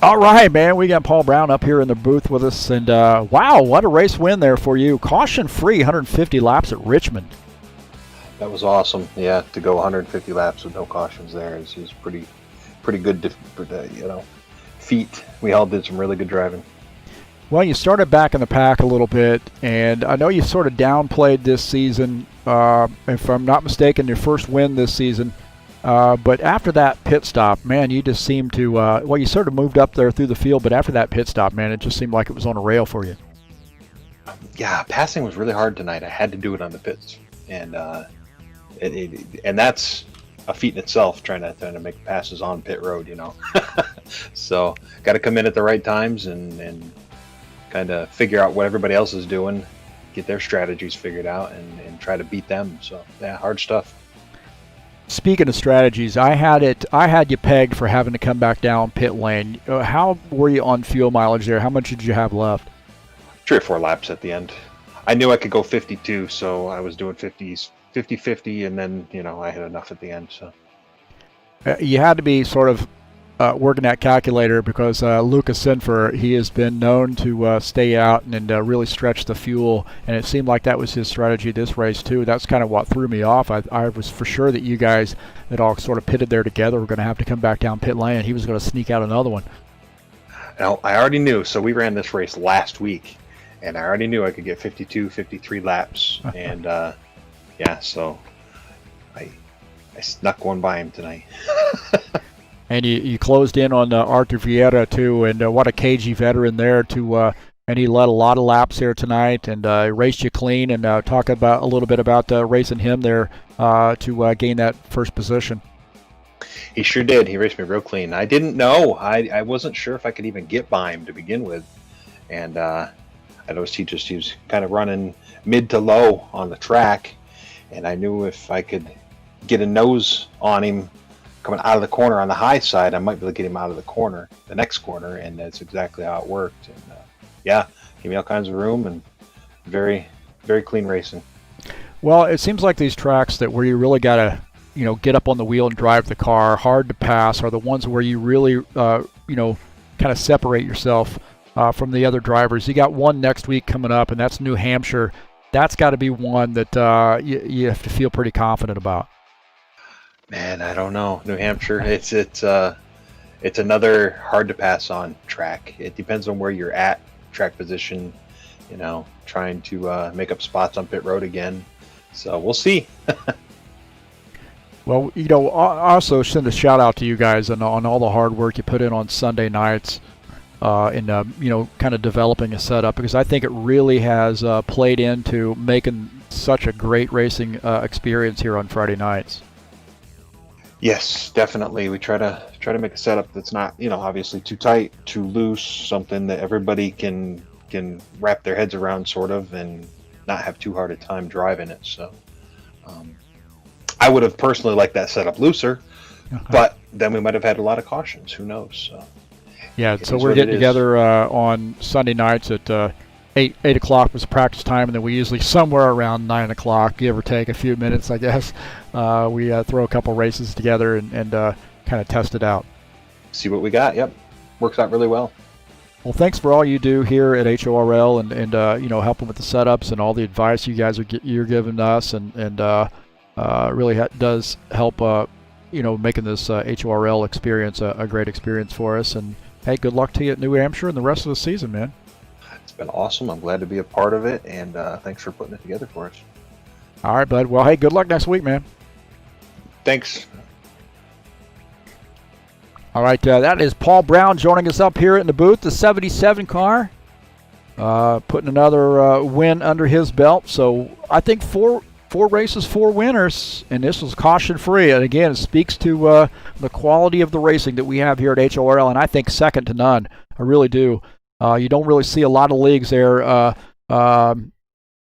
All right, man, we got Paul Brown up here in the booth with us, and wow, what a race win there for you. Caution-free 150 laps at Richmond. That was awesome, yeah, to go 150 laps with no cautions there is pretty good, feat. We all did some really good driving. Well, you started back in the pack a little bit, and I know you sort of downplayed this season. If I'm not mistaken, your first win this season. But after that pit stop, man, you just seemed to, well, you sort of moved up there through the field, but after that pit stop, man, it just seemed like it was on a rail for you. Yeah, passing was really hard tonight. I had to do it on the pits. And and that's a feat in itself, trying to make passes on pit road, So, got to come in at the right times and kind of figure out what everybody else is doing, get their strategies figured out, and try to beat them. So, yeah, hard stuff. Speaking of strategies, I had you pegged for having to come back down pit lane. How were you on fuel mileage there? How much did you have left? 3 or 4 laps at the end. I knew I could go 52, so I was doing 50-50, and then, I had enough at the end. So you had to be sort of working that calculator because Lucas Sinfer, he has been known to stay out and really stretch the fuel, and it seemed like that was his strategy this race too. That's kind of what threw me off. I was for sure that you guys that all sort of pitted there together were going to have to come back down pit lane. He was going to sneak out another one. Now, I already knew, so we ran this race last week, and I already knew I could get 52, 53 laps, and yeah, so I snuck one by him tonight. And you closed in on Artur Vieira too, and what a cagey veteran there to, and he led a lot of laps here tonight, and raced you clean. And talk about a little bit about racing him there to gain that first position. He sure did. He raced me real clean. I didn't know. I wasn't sure if I could even get by him to begin with, and I noticed he was kind of running mid to low on the track, and I knew if I could get a nose on him coming out of the corner on the high side, I might be able to get him out of the next corner, and that's exactly how it worked. And yeah, gave me all kinds of room, and very, very clean racing. Well, it seems like these tracks that where you really got to, get up on the wheel and drive the car, hard to pass, are the ones where you really, kind of separate yourself from the other drivers. You got one next week coming up, and that's New Hampshire. That's got to be one that you have to feel pretty confident about. Man, I don't know. New Hampshire, it's another hard to pass on track. It depends on where you're at, track position, trying to make up spots on pit road again. So we'll see. Well, also send a shout out to you guys on all the hard work you put in on Sunday nights in kind of developing a setup, because I think it really has played into making such a great racing experience here on Friday nights. Yes, definitely. We try to make a setup that's not, obviously too tight, too loose, something that everybody can wrap their heads around, sort of, and not have too hard a time driving it. So, I would have personally liked that setup looser, but then we might have had a lot of cautions. Who knows? So, yeah. So we're getting together on Sunday nights at 8 o'clock was practice time, and then we usually somewhere around 9 o'clock, give or take a few minutes, I guess. we throw a couple races together and kind of test it out. See what we got. Yep, works out really well. Well, thanks for all you do here at HORL and helping with the setups and all the advice you guys you're giving us and really does help making this HORL experience a great experience for us. And hey, good luck to you at New Hampshire and the rest of the season, man. It's been awesome. I'm glad to be a part of it, and thanks for putting it together for us. All right, bud. Well, hey, good luck next week, man. Thanks. All right, that is Paul Brown joining us up here in the booth, the 77 car, putting another win under his belt. So I think four races, 4 winners, and this was caution-free. And again, it speaks to the quality of the racing that we have here at HORL, and I think second to none. I really do. You don't really see a lot of leagues there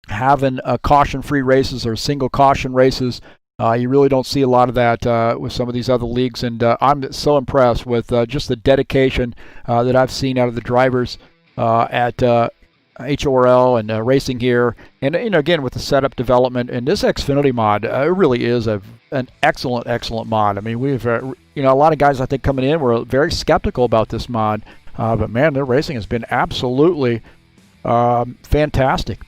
having caution-free races or single caution races. You really don't see a lot of that with some of these other leagues, and I'm so impressed with just the dedication that I've seen out of the drivers at HORL and racing here. And again, with the setup development and this Xfinity mod, it really is an excellent mod. I mean, we've a lot of guys I think coming in were very skeptical about this mod, but man, their racing has been absolutely fantastic.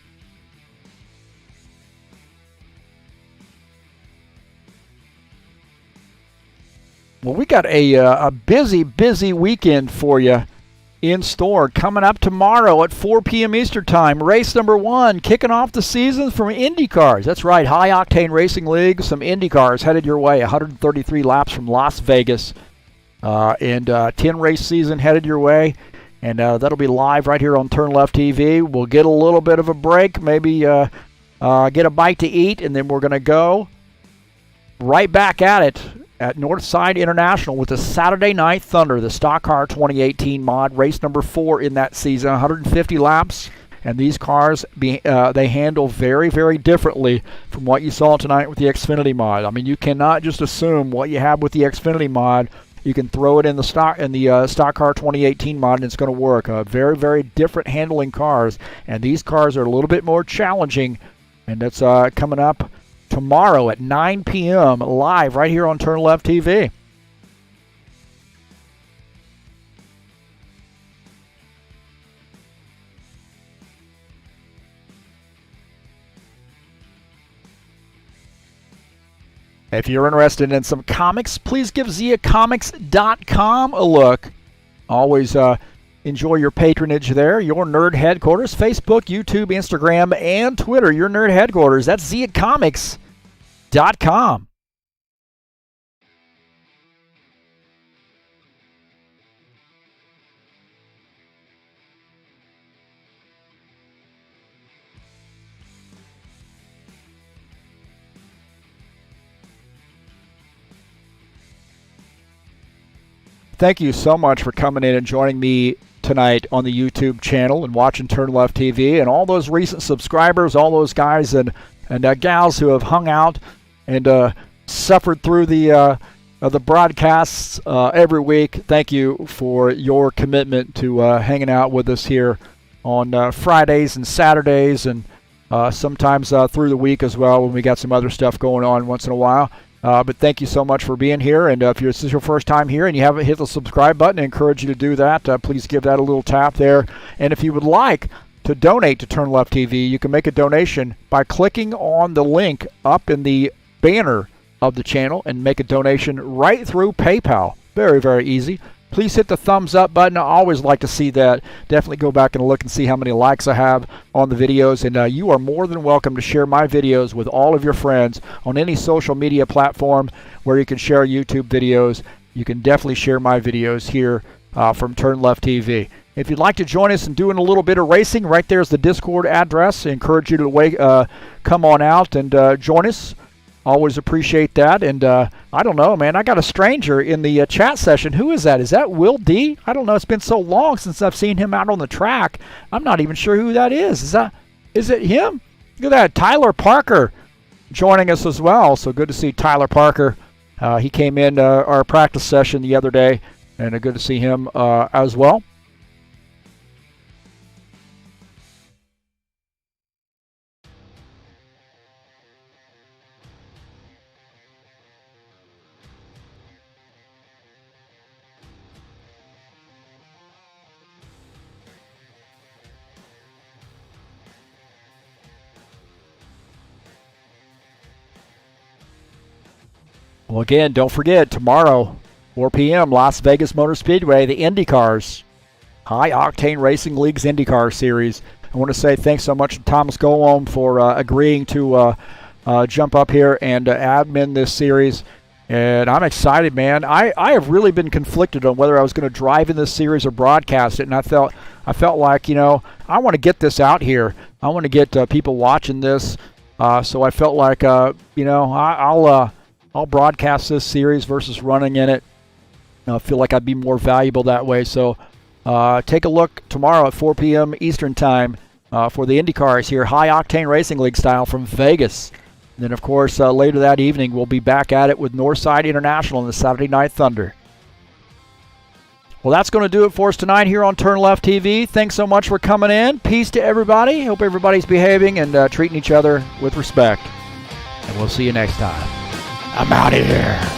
Well, we got a busy weekend for you in store. Coming up tomorrow at 4 p.m. Eastern Time, race number 1, kicking off the season from Indy cars. That's right, High Octane Racing League, some Indy cars headed your way. 133 laps from Las Vegas, and 10-race season headed your way. And that'll be live right here on TurnLeftTV. We'll get a little bit of a break, maybe get a bite to eat, and then we're going to go right back at it at Northside International with the Saturday Night Thunder, the Stock Car 2018 mod, race number 4 in that season, 150 laps. And these cars, they handle very, very differently from what you saw tonight with the Xfinity mod. I mean, you cannot just assume what you have with the Xfinity mod, you can throw it in the Stock Car 2018 mod and it's going to work. Very, very different handling cars. And these cars are a little bit more challenging. And that's coming up tomorrow at 9 p.m. live right here on TurnLeftTV. If you're interested in some comics, please give ZiaComics.com a look. Always enjoy your patronage there. Your nerd headquarters, Facebook, YouTube, Instagram, and Twitter. Your nerd headquarters. That's ZiaComics.com. Thank you so much for coming in and joining me tonight on the YouTube channel and watching TurnLeftTV, and all those recent subscribers, all those guys and gals who have hung out and suffered through the broadcasts every week. Thank you for your commitment to hanging out with us here on Fridays and Saturdays, and sometimes through the week as well when we got some other stuff going on once in a while. But thank you so much for being here, and if this is your first time here and you haven't hit the subscribe button, I encourage you to do that. Please give that a little tap there. And if you would like to donate to TurnLeftTV, you can make a donation by clicking on the link up in the banner of the channel and make a donation right through PayPal. Very, very easy. Please hit the thumbs up button. I always like to see that. Definitely go back and look and see how many likes I have on the videos. And you are more than welcome to share my videos with all of your friends on any social media platform where you can share YouTube videos. You can definitely share my videos here from TurnLeftTV. If you'd like to join us in doing a little bit of racing, right there's the Discord address. I encourage you to come on out and join us. Always appreciate that. And I don't know, man, I got a stranger in the chat session. Who is that? Is that Will D? I don't know. It's been so long since I've seen him out on the track. I'm not even sure who that is. Is it him? Look at that. Tyler Parker joining us as well. So good to see Tyler Parker. He came in our practice session the other day, and good to see him as well. Well, again, don't forget, tomorrow, 4 p.m., Las Vegas Motor Speedway, the IndyCars, High Octane Racing League's IndyCar Series. I want to say thanks so much to Thomas Golom for agreeing to jump up here and admin this series. And I'm excited, man. I have really been conflicted on whether I was going to drive in this series or broadcast it, and I felt like, I want to get this out here. I want to get people watching this. So I felt like, I'll broadcast this series versus running in it. I feel like I'd be more valuable that way. So take a look tomorrow at 4 p.m. Eastern Time for the IndyCars here, High Octane Racing League style from Vegas. And then, of course, later that evening, we'll be back at it with Northside International in the Saturday Night Thunder. Well, that's going to do it for us tonight here on TurnLeftTV. Thanks so much for coming in. Peace to everybody. Hope everybody's behaving and treating each other with respect. And we'll see you next time. I'm out of here.